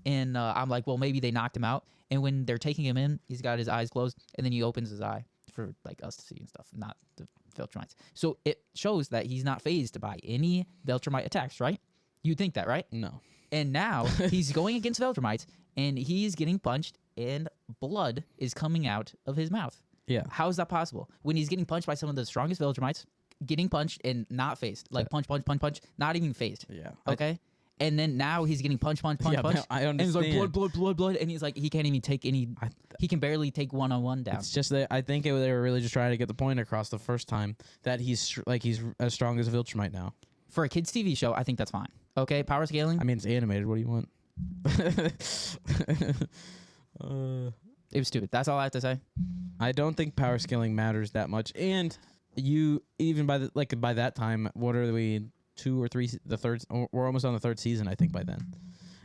B: and I'm like, well, maybe they knocked him out. And when they're taking him in, he's got his eyes closed, and then he opens his eye for like us to see and stuff, not the Veltrumites. So it shows that he's not phased by any Veltrumite attacks, right? You'd think that, right?
A: No.
B: And now he's going against Veltrumites, and he's getting punched, and blood is coming out of his mouth.
A: Yeah.
B: How is that possible? When he's getting punched by some of the strongest Veltrumites, getting punched and not phased. Like punch, not even phased.
A: Yeah.
B: Okay? And then now he's getting punch.
A: Yeah, I
B: and he's like,
A: understand.
B: blood. And he's like, he can't even take any, he can barely take one-on-one down.
A: It's just that I think they were really just trying to get the point across the first time that he's as strong as Viltrumite now.
B: For a kids' TV show, I think that's fine. Okay, power scaling.
A: I mean, it's animated. What do you want?
B: It was stupid. That's all I have to say.
A: I don't think power scaling matters that much. And you, even by that time, what are we, 2 or 3, the third, we're almost on the 3rd season, I think, by then.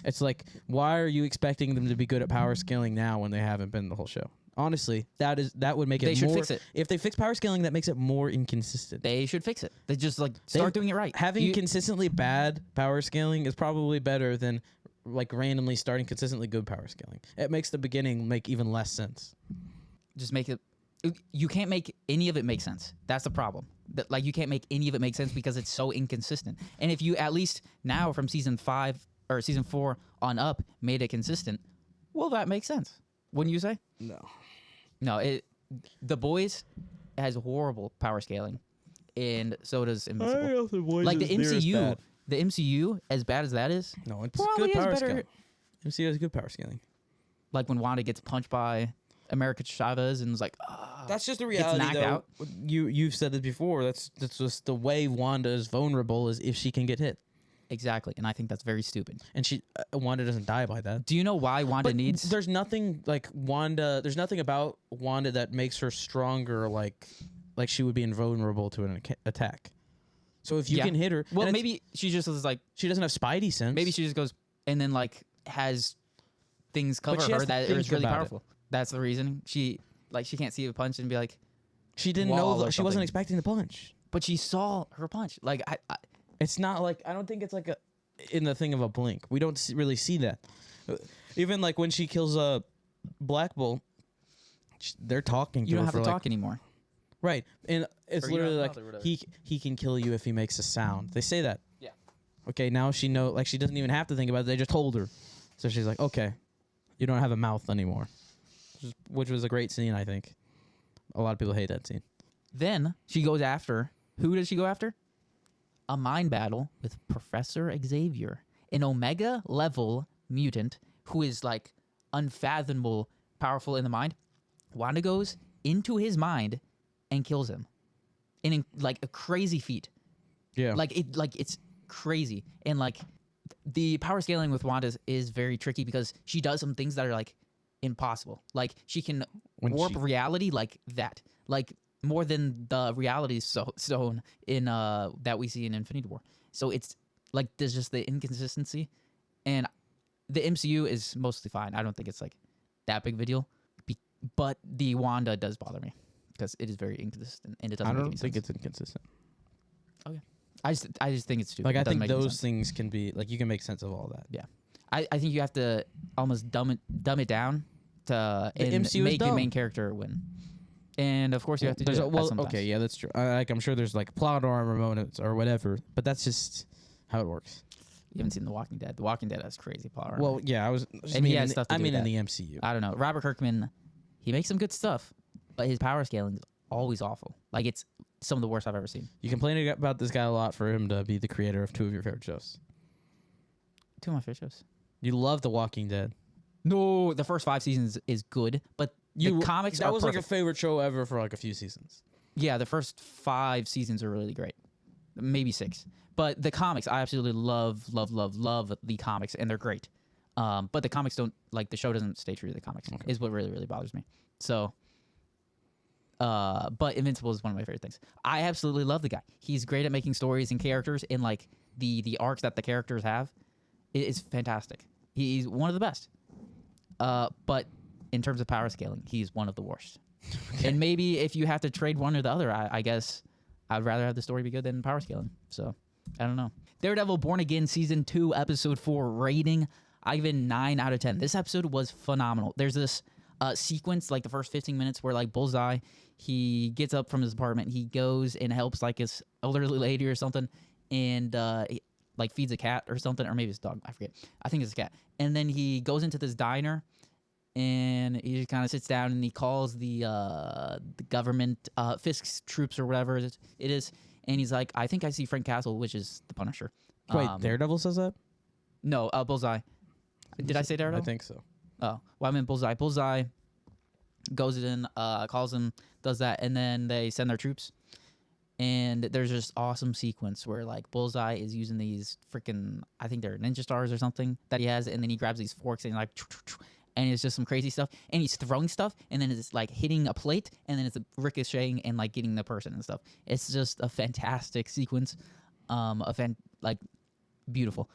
A: It's like, why are you expecting them to be good at power scaling now when they haven't been the whole show? Honestly, that would make it
B: They should
A: more,
B: fix it.
A: If they fix power scaling, that makes it more inconsistent.
B: They should fix it. They just start doing it right.
A: Having consistently bad power scaling is probably better than like randomly starting consistently good power scaling. It makes the beginning make even less sense.
B: Just make it. You can't make any of it make sense. That's the problem. Like you can't make any of it make sense because it's so inconsistent. And if you at least now from season 5 or season 4 on up made it consistent, well, that makes sense. Wouldn't you say? No. The Boys has horrible power scaling, and so does Invincible. Like the MCU, as bad as that is,
A: no, it's
B: probably
A: good power
B: is better.
A: scaling. MCU has good power scaling.
B: Like when Wanda gets punched by America Chavez and was like,
A: That's just the
B: gets
A: reality,
B: knocked
A: though.
B: out.
A: You've said this before. That's just the way Wanda is vulnerable is if she can get hit,
B: Exactly, and I think that's very stupid.
A: and Wanda doesn't die by that.
B: Do you know why Wanda needs?
A: There's nothing like Wanda. There's nothing about Wanda that makes her stronger. Like she would be invulnerable to an attack. So if you can hit her,
B: Well, maybe she just was like,
A: she doesn't have Spidey sense.
B: maybe she just goes and then like has things cover
A: she has
B: her
A: to
B: that
A: think
B: is really
A: about it.
B: powerful. That's the reason she can't see a punch and be like,
A: she didn't
B: wall
A: know.
B: or
A: She wasn't
B: something.
A: expecting the punch.
B: but she saw her punch. Like I
A: It's not like I don't think it's like in the thing of a blink. We don't really see that. Even like when she kills a Black Bolt, they're talking.
B: you don't have
A: her
B: to
A: for
B: talk anymore.
A: Right, and it's
B: Or you don't
A: literally
B: have
A: like
B: to, whatever.
A: he can kill you if he makes a sound. They say that.
B: Yeah.
A: Okay, now she she doesn't even have to think about it. They just told her, so she's like, okay, you don't have a mouth anymore, which was a great scene. I think a lot of people hate that scene.
B: Then she goes after. Who does she go after? A mind battle with Professor Xavier, an Omega level mutant who is like unfathomable, powerful in the mind. Wanda goes into his mind and kills him, in like a crazy feat.
A: Yeah,
B: It's crazy, and like the power scaling with Wanda is very tricky because she does some things that are like impossible. Like she can warp reality like that, like more than the reality stone in that we see in Infinity War. So it's like there's just the inconsistency, and the MCU is mostly fine. I don't think it's like that big of a deal, but the Wanda does bother me because it is very inconsistent and it doesn't.
A: I
B: make
A: don't
B: any
A: think
B: sense.
A: it's inconsistent.
B: Okay, I just think it's stupid.
A: Like
B: It
A: I
B: doesn't
A: think
B: make any
A: those
B: sense.
A: things can be like you can make sense of all that.
B: Yeah, I think you have to almost dumb it down to
A: The
B: and
A: MCU is
B: make the
A: dumb.
B: main character win. And of course, you have to do
A: There's
B: it sometimes.
A: okay, yeah, that's true. I'm sure there's like plot armor moments or whatever, but that's just how it works.
B: You haven't seen The Walking Dead. The Walking Dead has crazy power.
A: Well, yeah, I was.
B: And he has stuff to do with
A: in
B: that.
A: the MCU.
B: I don't know. Robert Kirkman, he makes some good stuff, but his power scaling is always awful. Like it's some of the worst I've ever seen.
A: You complain about this guy a lot for him to be the creator of 2 of your favorite shows.
B: 2 of my favorite shows.
A: You love The Walking Dead.
B: No, the first 5 seasons is good, but the comics
A: that
B: are
A: was
B: perfect.
A: like a favorite show ever for like a few seasons.
B: Yeah, the first 5 seasons are really great. Maybe 6. But the comics, I absolutely love the comics, and they're great. But the comics don't, like, the show doesn't stay true to the comics, is what really, really bothers me. So, but Invincible is one of my favorite things. I absolutely love the guy. He's great at making stories and characters, and, like, the arcs that the characters have is fantastic. He's one of the best. But in terms of power scaling, he's one of the worst.
A: Okay.
B: And maybe if you have to trade one or the other, I guess I'd rather have the story be good than power scaling. So I don't know. Daredevil Born Again Season 2, Episode 4 rating. I give it 9 out of 10. This episode was phenomenal. There's this sequence, like the first 15 minutes, where like Bullseye, he gets up from his apartment, he goes and helps like his elderly lady or something, and he, like feeds a cat or something, or maybe it's a dog. I forget. I think it's a cat. And then he goes into this diner, and he just kind of sits down and he calls the government, Fisk's troops or whatever it is, and he's like, I think I see Frank Castle, which is the Punisher.
A: Wait, Daredevil says that?
B: No, Bullseye. Did I say Daredevil?
A: I think so.
B: Oh, well, I meant Bullseye. Bullseye goes in, calls him, does that, and then they send their troops. And there's this awesome sequence where, like, Bullseye is using these freaking, I think they're ninja stars or something that he has, and then he grabs these forks and, like, and it's just some crazy stuff. And he's throwing stuff, and then it's, like, hitting a plate, and then it's ricocheting and, like, getting the person and stuff. It's just a fantastic sequence. Like, beautiful.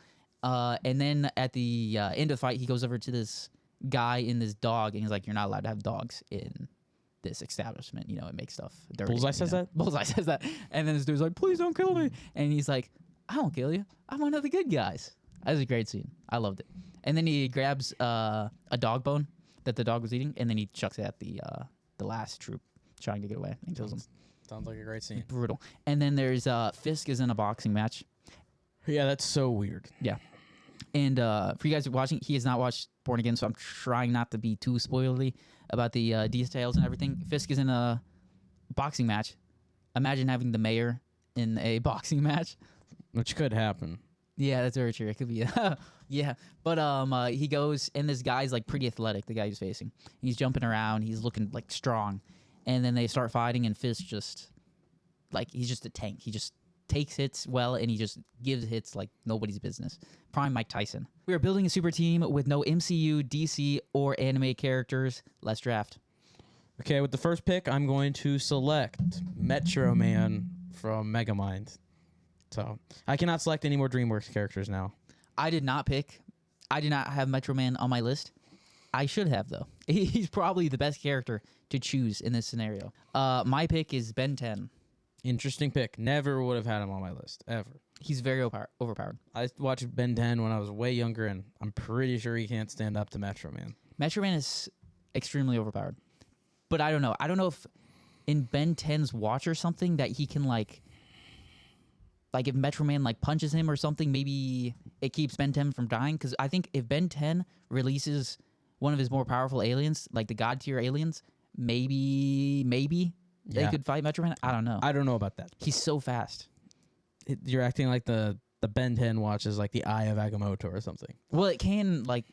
B: And then at the end of the fight, he goes over to this guy in this dog, and he's like, you're not allowed to have dogs in this establishment. You know, it makes stuff dirty.
A: Bullseye says that?
B: Bullseye says that. And then this dude's like, please don't kill me. And he's like, I won't kill you. I'm one of the good guys. That was a great scene. I loved it. And then he grabs a dog bone that the dog was eating, and then he chucks it at the last troop trying to get away and kills him.
A: Sounds like a great scene.
B: Brutal. And then there's Fisk is in a boxing match.
A: Yeah, that's so weird.
B: Yeah. And for you guys watching, he has not watched Born Again, so I'm trying not to be too spoilery about the details and everything. Fisk is in a boxing match. Imagine having the mayor in a boxing match.
A: Which could happen.
B: Yeah, that's very true. It could be. Yeah. But he goes, and this guy's like pretty athletic, the guy he's facing. He's jumping around. He's looking like strong. And then they start fighting, and Fisk just, like, he's just a tank. He just takes hits well, and he just gives hits like nobody's business. Prime Mike Tyson. We are building a super team with no MCU, DC, or anime characters. Let's draft.
A: Okay, with the first pick, I'm going to select Metro Man from Megamind. So I cannot select any more DreamWorks characters now.
B: I did not have Metro Man on my list. I should have, though. He's probably the best character to choose in this scenario. My pick is Ben 10.
A: Interesting pick. Never would have had him on my list, ever.
B: He's very overpowered.
A: I watched Ben 10 when I was way younger, and I'm pretty sure he can't stand up to Metro Man.
B: Metro Man is extremely overpowered. But I don't know. I don't know if in Ben 10's watch or something that he can, like if Metro Man, like, punches him or something, maybe it keeps Ben 10 from dying. Because I think if Ben 10 releases one of his more powerful aliens, like the God tier aliens, maybe they could fight Metro Man. I don't know.
A: I don't know about that.
B: He's so fast.
A: You're acting like the Ben 10 watch is like the Eye of Agamotto or something.
B: Well, it can, like,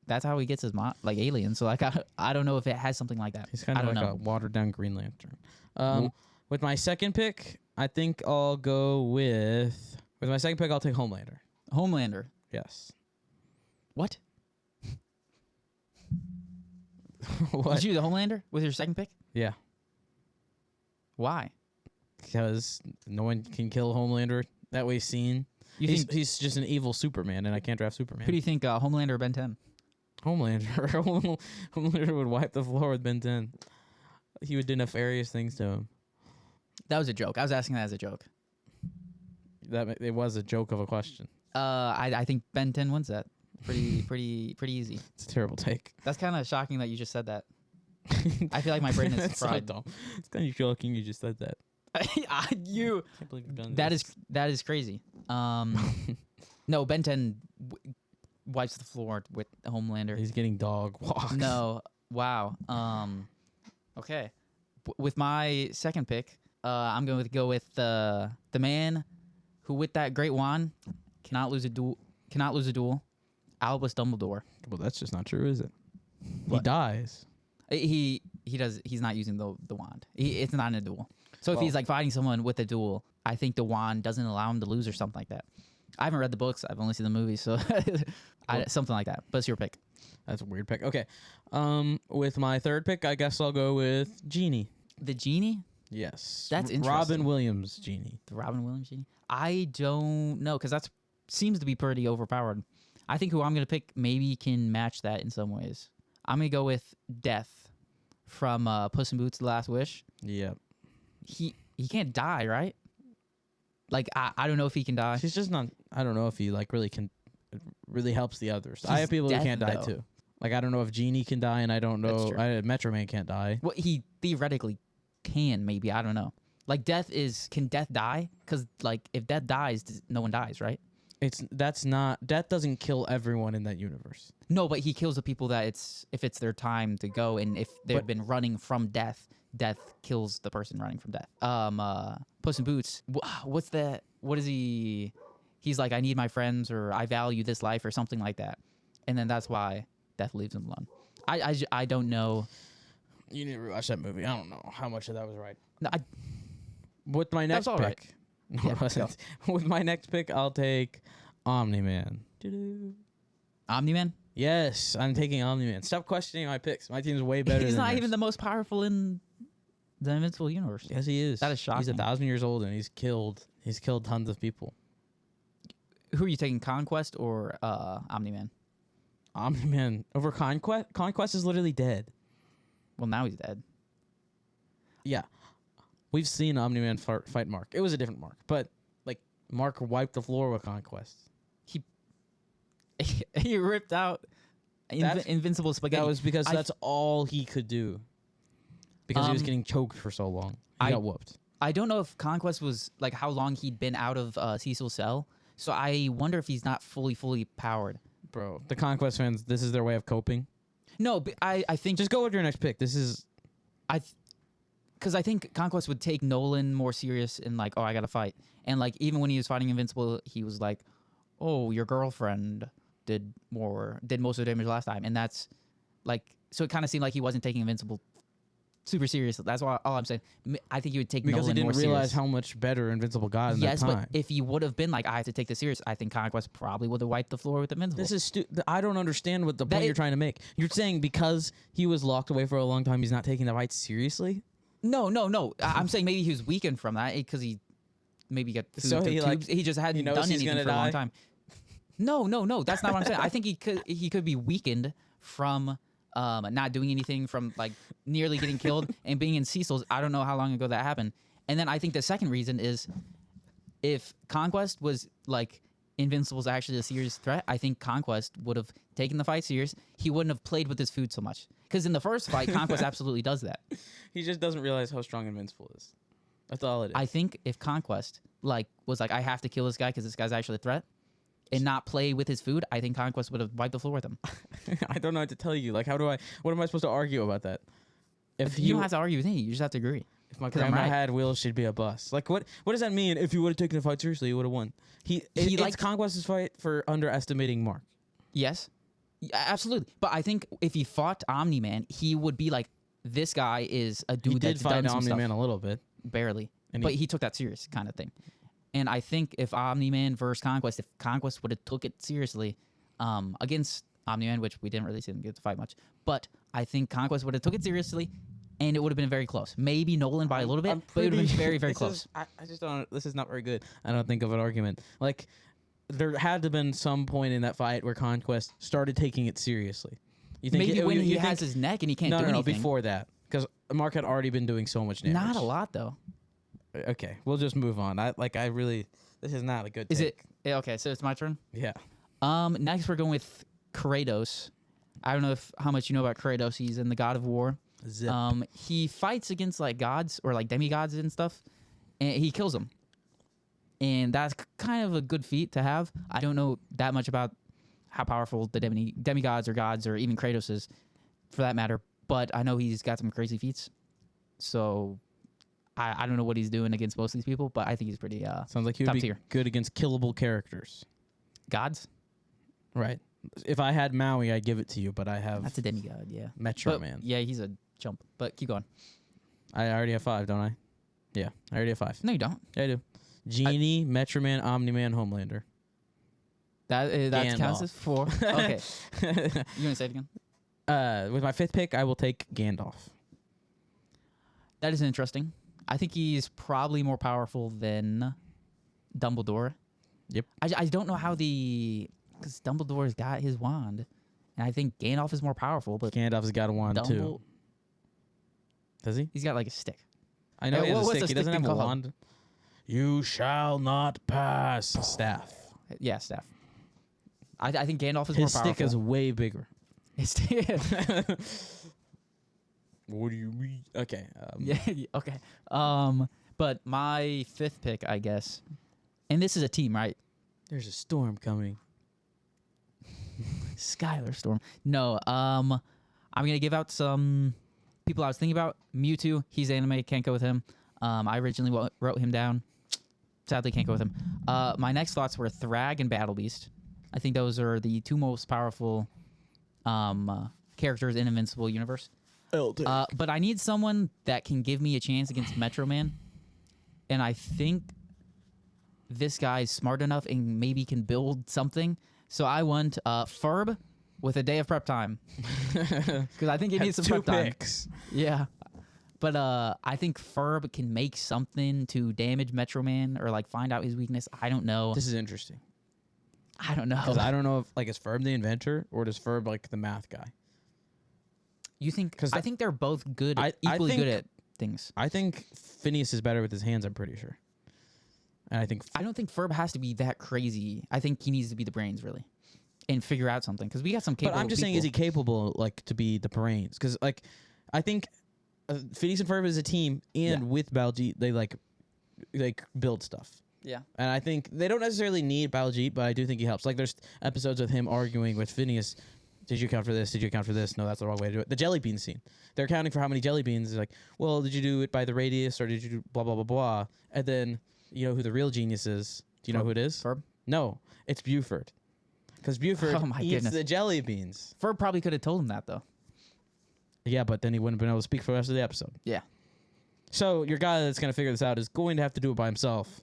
B: that's how he gets his alien. So, like, I don't know if it has something like that.
A: He's kind of like a watered down Green Lantern. With my second pick, I think I'll go with my second pick, I'll take Homelander.
B: Homelander.
A: Yes.
B: What?
A: What?
B: Did you do the Homelander with your second pick?
A: Yeah.
B: Why?
A: Because no one can kill Homelander that way seen. He's just an evil Superman, and I can't draft Superman.
B: Who do you think, Homelander or Ben 10?
A: Homelander. Homelander would wipe the floor with Ben 10. He would do nefarious things to him.
B: That was a joke. I was asking that as a joke.
A: It was a joke of a question.
B: I think Ben 10 wins that. Pretty easy.
A: It's a terrible take.
B: That's kind of shocking that you just said that. I feel like my brain is fried.
A: It's kind of shocking you just said that.
B: I can't
A: believe you've done
B: that is crazy. No, Ben 10 wipes the floor with Homelander.
A: He's getting dog walks.
B: No, wow. Okay, with my second pick, I'm going to go with the man who, with that great wand, cannot lose a duel. Albus Dumbledore.
A: Well, that's just not true, is it?
B: What?
A: He dies.
B: He does. He's not using the wand. It's not in a duel. So if he's like fighting someone with a duel, I think the wand doesn't allow him to lose or something like that. I haven't read the books. I've only seen the movies, so something like that. But it's your pick.
A: That's a weird pick. Okay. With my third pick, I guess I'll go with Genie.
B: The Genie?
A: Yes.
B: That's interesting.
A: Robin Williams Genie.
B: The Robin Williams Genie? I don't know, because that seems to be pretty overpowered. I think who I'm gonna pick maybe can match that in some ways. I'm gonna go with Death from Puss in Boots: The Last Wish.
A: Yeah.
B: He can't die, right? Like I don't know if he can die.
A: He's just not. I don't know if he like really can. Really helps the others. I have people who
B: death,
A: can't die
B: though.
A: too. Like I don't know if Genie can die, and I don't
B: That's
A: know.
B: true.
A: Metro Man can't die.
B: Well, he theoretically can, maybe. I don't know. Like Death is, can Death die? Because like if Death dies, no one dies, right?
A: That's not. Death doesn't kill everyone in that universe.
B: No, but he kills the people that if it's their time to go, and if they've been running from death, Death kills the person running from death. Puss in Boots. What is he? He's like, I need my friends, or I value this life, or something like that, and then that's why Death leaves him alone. I don't know.
A: You need to rewatch that movie. I don't know how much of that was right.
B: No,
A: With my next
B: all
A: pick,
B: right.
A: no,
B: Yeah,
A: it wasn't. With my next pick, I'll take Omni Man.
B: Omni-Man.
A: Yes, I'm taking Omni Man. Stop questioning my picks. My team's way better.
B: He's
A: than
B: not
A: yours.
B: even the most powerful in the Invincible universe.
A: Yes, he is.
B: That is
A: He's
B: shocking.
A: 1,000 years old and he's killed tons of people.
B: Who are you taking, Conquest or Omni-Man?
A: Omni Man over Conquest. Conquest is literally dead.
B: Well, now he's dead.
A: Yeah, we've seen Omni Man fight Mark. It was a different Mark, but like Mark wiped the floor with Conquest.
B: He ripped out Invincible spaghetti.
A: That was because that's all he could do. Because he was getting choked for so long. He got whooped.
B: I don't know if Conquest was like how long he'd been out of Cecil's cell. So I wonder if he's not fully powered.
A: Bro, the Conquest fans, this is their way of coping.
B: No, but I think
A: Just go with your next pick. This is
B: because I think Conquest would take Nolan more serious in like, oh, I gotta fight. And like even when he was fighting Invincible, he was like, oh, your girlfriend did most of the damage last time. And that's like, so it kind of seemed like he wasn't taking Invincible super serious. That's all I'm saying. I think he would take
A: because
B: Nolan
A: he
B: more
A: didn't realize
B: serious.
A: how much better Invincible got in
B: Yes,
A: that time.
B: but if he would have been like, I have to take this serious, I think Conquest probably would have wiped the floor with Invincible.
A: This is I don't understand what the point you're trying to make. You're saying because he was locked away for a long time, he's not taking the fight seriously?
B: No. I'm saying maybe he was weakened from that because he maybe got food
A: So
B: through
A: he,
B: tubes. He just hadn't done anything for a long time. No. That's not what I'm saying. I think he could be weakened from not doing anything, from like nearly getting killed and being in Cecil's. I don't know how long ago that happened. And then I think the second reason is if Conquest was like Invincible's actually a serious threat, I think Conquest would have taken the fight serious. He wouldn't have played with his food so much. Because in the first fight, Conquest absolutely does that.
A: He just doesn't realize how strong Invincible is. That's all it is.
B: I think if Conquest was like, I have to kill this guy because this guy's actually a threat, and not play with his food, I think Conquest would have wiped the floor with him.
A: I don't know what to tell you. Like, what am I supposed to argue about that? If
B: You don't have to argue with me. You just have to agree.
A: If my
B: 'Cause I'm
A: grandma
B: right.
A: had wheels, she'd be a bus. Like, what does that mean? If you would have taken the fight seriously, you would have won. It's
B: liked-
A: Conquest's fight for underestimating Mark.
B: Yes, absolutely. But I think if he fought Omni-Man, he would be like, this guy is a dude
A: He did
B: that's
A: fight
B: done some
A: Omni Man
B: stuff.
A: a little bit.
B: Barely.
A: And
B: But he took that serious kind of thing. And I think if Omni-Man versus Conquest, if Conquest would have took it seriously against Omni-Man, which we didn't really see them get to fight much, but I think Conquest would have took it seriously, and it would have been very close. Maybe Nolan by a little bit, but it would have been very, very close.
A: I just don't. This is not very good. I don't think of an argument. Like, there had to have been some point in that fight where Conquest started taking it seriously. You think
B: Maybe when he
A: think-
B: has his neck and he can't
A: no,
B: do
A: no,
B: anything.
A: before that, because Mark had already been doing so much damage.
B: Not a lot, though.
A: Okay, we'll just move on. This is not a good.
B: Is
A: take.
B: it? Okay, so it's my turn.
A: Yeah.
B: Next we're going with Kratos. I don't know how much you know about Kratos. He's in the God of War.
A: Zip.
B: He fights against like gods or like demigods and stuff, and he kills them. And that's kind of a good feat to have. I don't know that much about how powerful the demigods or gods or even Kratos is, for that matter. But I know he's got some crazy feats. So I don't know what he's doing against most of these people, but I think he's pretty
A: Sounds like he would
B: top
A: be
B: tier.
A: good against killable characters.
B: Gods.
A: Right. If I had Maui, I'd give it to you, but I have
B: That's a demigod, yeah.
A: Metro
B: But,
A: Man.
B: yeah, he's a chump. But keep going.
A: I already have 5, don't I? Yeah, I already have 5.
B: No, you don't.
A: Yeah, I do. Genie, Metro Man, Omni Man, Homelander.
B: That counts
A: Gandalf.
B: as 4. Okay. You want to say it again?
A: With my 5th pick, I will take Gandalf.
B: That is interesting. I think he's probably more powerful than Dumbledore.
A: Yep.
B: I don't know how the Because Dumbledore's got his wand, and I think Gandalf is more powerful. But
A: Gandalf has got a wand too. Does he?
B: He's got like a stick.
A: I know he has a
B: what's
A: stick.
B: the
A: He doesn't
B: stick
A: have a
B: thing called?
A: wand. You shall not pass. Staff.
B: Yeah, staff. I think Gandalf is
A: His
B: more powerful.
A: stick is way bigger.
B: His stick.
A: What do you mean? Okay.
B: Yeah. Okay. But my 5th pick, I guess, and this is a team, right?
A: There's a storm coming.
B: Skylar Storm. No. I'm gonna give out some people I was thinking about. Mewtwo. He's anime. Can't go with him. I originally wrote him down. Sadly, can't go with him. My next thoughts were Thrag and Battle Beast. I think those are the 2 most powerful characters in Invincible universe. But I need someone that can give me a chance against Metro Man. And I think this guy's smart enough and maybe can build something. So I want Ferb with a day of prep time. Because I think he needs some prep time.
A: picks.
B: Yeah. But I think Ferb can make something to damage Metro Man or like find out his weakness. I don't know.
A: This is interesting.
B: I don't know.
A: Because I don't know if like is Ferb the inventor or does Ferb like the math guy?
B: You think? I think they're both good,
A: I
B: equally
A: think-
B: good at things.
A: I think Phineas is better with his hands. I'm pretty sure. And I think
B: I don't think Ferb has to be that crazy. I think he needs to be the brains really, and figure out something because we got some capable.
A: But I'm just saying, is he
B: people.
A: capable like to be the brains? Because like, I think Phineas and Ferb as a team, and with Baljeet, they like build stuff.
B: Yeah.
A: And I think they don't necessarily need Baljeet, but I do think he helps. Like, there's episodes of him arguing with Phineas. Did you account for this? Did you account for this? No, that's the wrong way to do it. The jelly bean scene. They're accounting for how many jelly beans. They're like, well, did you do it by the radius or did you do blah, blah, blah, blah? And then, you know who the real genius is? Do you know who it is?
B: Ferb?
A: No, it's Buford. Because Buford
B: Oh my
A: eats
B: goodness.
A: the jelly beans.
B: Ferb probably could have told him that though.
A: Yeah, but then he wouldn't have been able to speak for the rest of the episode.
B: Yeah.
A: So your guy that's going to figure this out is going to have to do it by himself.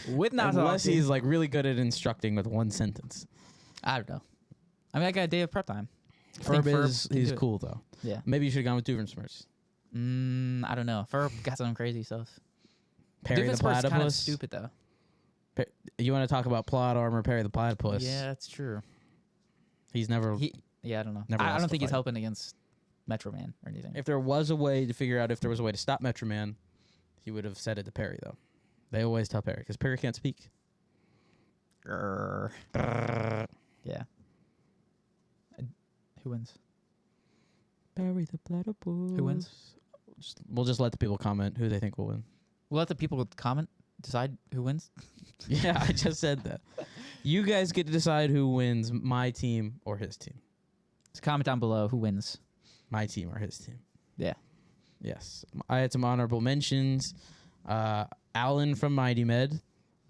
B: With not
A: Unless he's like really good at instructing with one sentence.
B: I don't know. I mean, I got a day of prep time. I think
A: Ferb
B: can
A: he's
B: do it.
A: cool though.
B: Yeah.
A: Maybe you should have gone with Doofenshmirtz.
B: I don't know. Ferb got some crazy stuff.
A: Perry the
B: Doofenshmirtz kind of
A: Platypus.
B: stupid though.
A: You want to talk about plot armor, Perry the Platypus?
B: Yeah, that's true.
A: He's never.
B: Yeah, I don't know.
A: Never
B: I
A: lost
B: don't
A: a
B: think he's
A: fight.
B: helping against Metro Man or anything.
A: If there was a way to figure out if there was a way to stop Metro Man, he would have said it to Perry though. They always tell Perry because Perry can't speak.
B: Grrr. Yeah. Who wins?
A: Perry the Platypus.
B: Who wins?
A: We'll just let the people comment who they think will win.
B: We'll let the people comment decide who wins.
A: Yeah, I just said that. You guys get to decide who wins, my team or his team.
B: Just comment down below who wins.
A: My team or his team.
B: Yeah.
A: Yes. I had some honorable mentions. Alan from Mighty Med,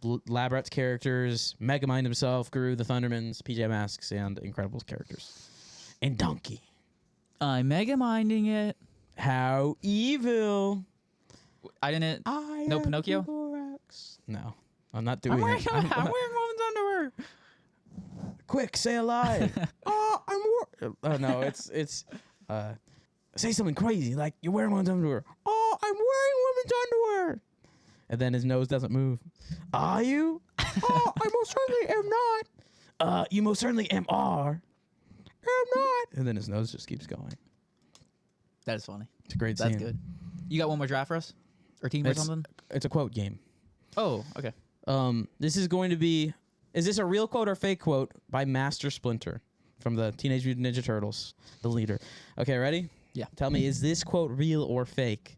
A: Labrat's characters, Megamind himself, Guru, the Thundermans, PJ Masks, and Incredibles characters. And Donkey.
B: I'm mega minding it.
A: How evil.
B: I didn't.
A: I
B: No
A: am
B: Pinocchio?
A: Gorax. No. I'm not doing
B: I'm wearing,
A: it.
B: I'm wearing woman's underwear.
A: Quick, say alive. Oh, no, it's say something crazy like you're wearing women's underwear. Oh, I'm wearing women's underwear. And then his nose doesn't move. Are you? Oh, I most certainly am not. You most certainly are. I'm not. And then his nose just keeps going.
B: That is funny.
A: It's a great
B: That's
A: scene.
B: good. You got one more draft for us? Or team or something?
A: It's a quote game.
B: Oh, okay.
A: This is going to be. Is this a real quote or fake quote by Master Splinter from the Teenage Mutant Ninja Turtles, the leader? Okay, ready?
B: Yeah.
A: Tell me, is this quote real or fake?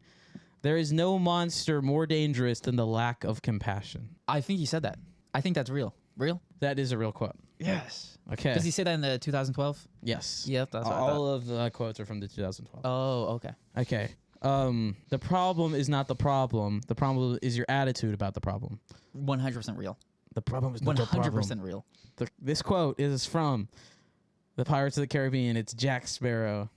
A: There is no monster more dangerous than the lack of compassion.
B: I think he said that. I think that's real. Real?
A: That is a real quote.
B: Yes.
A: Okay.
B: Does he say that in the 2012?
A: Yes.
B: Yep, that's what I thought.
A: All of the quotes are from the 2012.
B: Oh, okay.
A: Okay. The problem is not the problem. The problem is your attitude about the problem.
B: 100% real.
A: The problem is not the problem.
B: 100% real.
A: This quote is from the Pirates of the Caribbean. It's Jack Sparrow.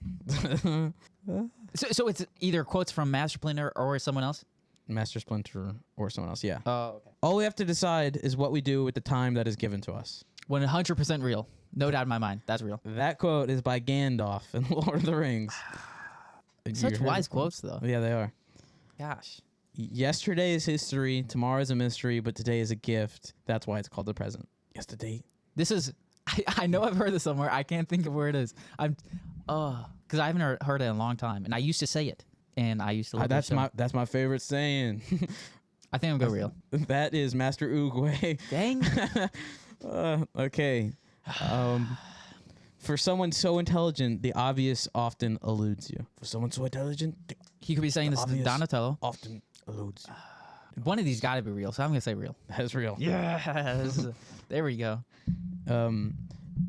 B: So it's either quotes from Master Splinter or someone else?
A: Master Splinter or someone else, yeah.
B: Oh, okay.
A: All we have to decide is what we do with the time that is given to us.
B: 100% real. No doubt in my mind. That's real.
A: That quote is by Gandalf in Lord of the Rings.
B: Such
A: You heard
B: wise
A: it?
B: quotes, though.
A: Yeah, they are.
B: Gosh.
A: Yesterday is history, tomorrow is a mystery, but today is a gift. That's why it's called the present. Yesterday
B: This is. I know I've heard this somewhere. I can't think of where it is. Because I haven't heard it in a long time, and I used to say it, and I used to. Love
A: that's my favorite saying.
B: I think I'm gonna go real.
A: That is Master Oogway.
B: Dang.
A: Okay. For someone so intelligent, the obvious often eludes you. For someone so intelligent,
B: He could be saying this to Donatello.
A: often eludes you.
B: One of these got to be real, so I'm gonna say real.
A: That's real.
B: Yes. There we go.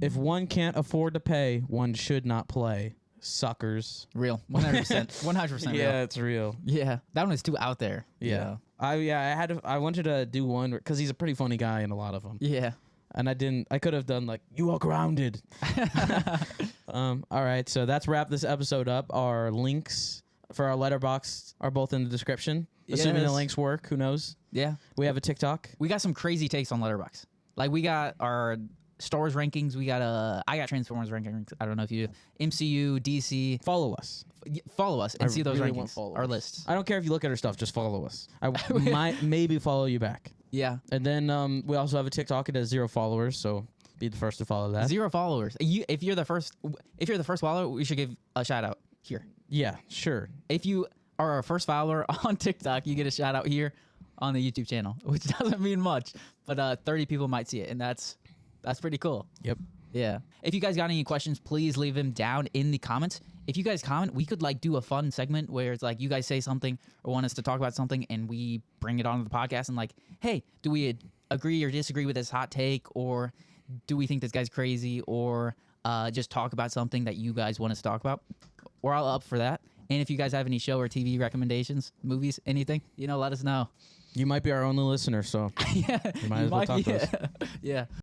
A: If one can't afford to pay, one should not play. Suckers.
B: Real. 100%. 100% real.
A: Yeah, it's real.
B: Yeah. That one is too out there.
A: Yeah. I wanted to do one because he's a pretty funny guy in a lot of them.
B: Yeah.
A: And I could have done like, you are grounded. All right, so that's wrap this episode up. Our links for our letterbox are both in the description. Assuming the
B: Yes.
A: links work, who knows?
B: Yeah.
A: We have a TikTok.
B: We got some crazy takes on Letterboxd. Like we got our Star Wars rankings. We got I got Transformers rankings. I don't know if you MCU, DC.
A: Follow us.
B: Follow us and see those
A: really want
B: rankings.
A: followers.
B: Our lists.
A: I don't care if you look at our stuff, just follow us. I might maybe follow you back.
B: Yeah.
A: And then we also have a TikTok. It has 0 followers, so be the first to follow that.
B: 0 followers. If you're the first follower, we should give a shout out here.
A: Yeah, sure.
B: If you are our first follower on TikTok, you get a shout out here on the YouTube channel, which doesn't mean much, but 30 people might see it, and that's pretty cool.
A: Yep.
B: Yeah. If you guys got any questions, please leave them down in the comments. If you guys comment, we could like do a fun segment where it's like you guys say something or want us to talk about something and we bring it onto the podcast and like, hey, do we agree or disagree with this hot take, or do we think this guy's crazy, or just talk about something that you guys want us to talk about? We're all up for that. And if you guys have any show or TV recommendations, movies, anything, let us know.
A: You might be our only listener, so
B: Yeah.
A: you might as well talk to us.
B: Yeah.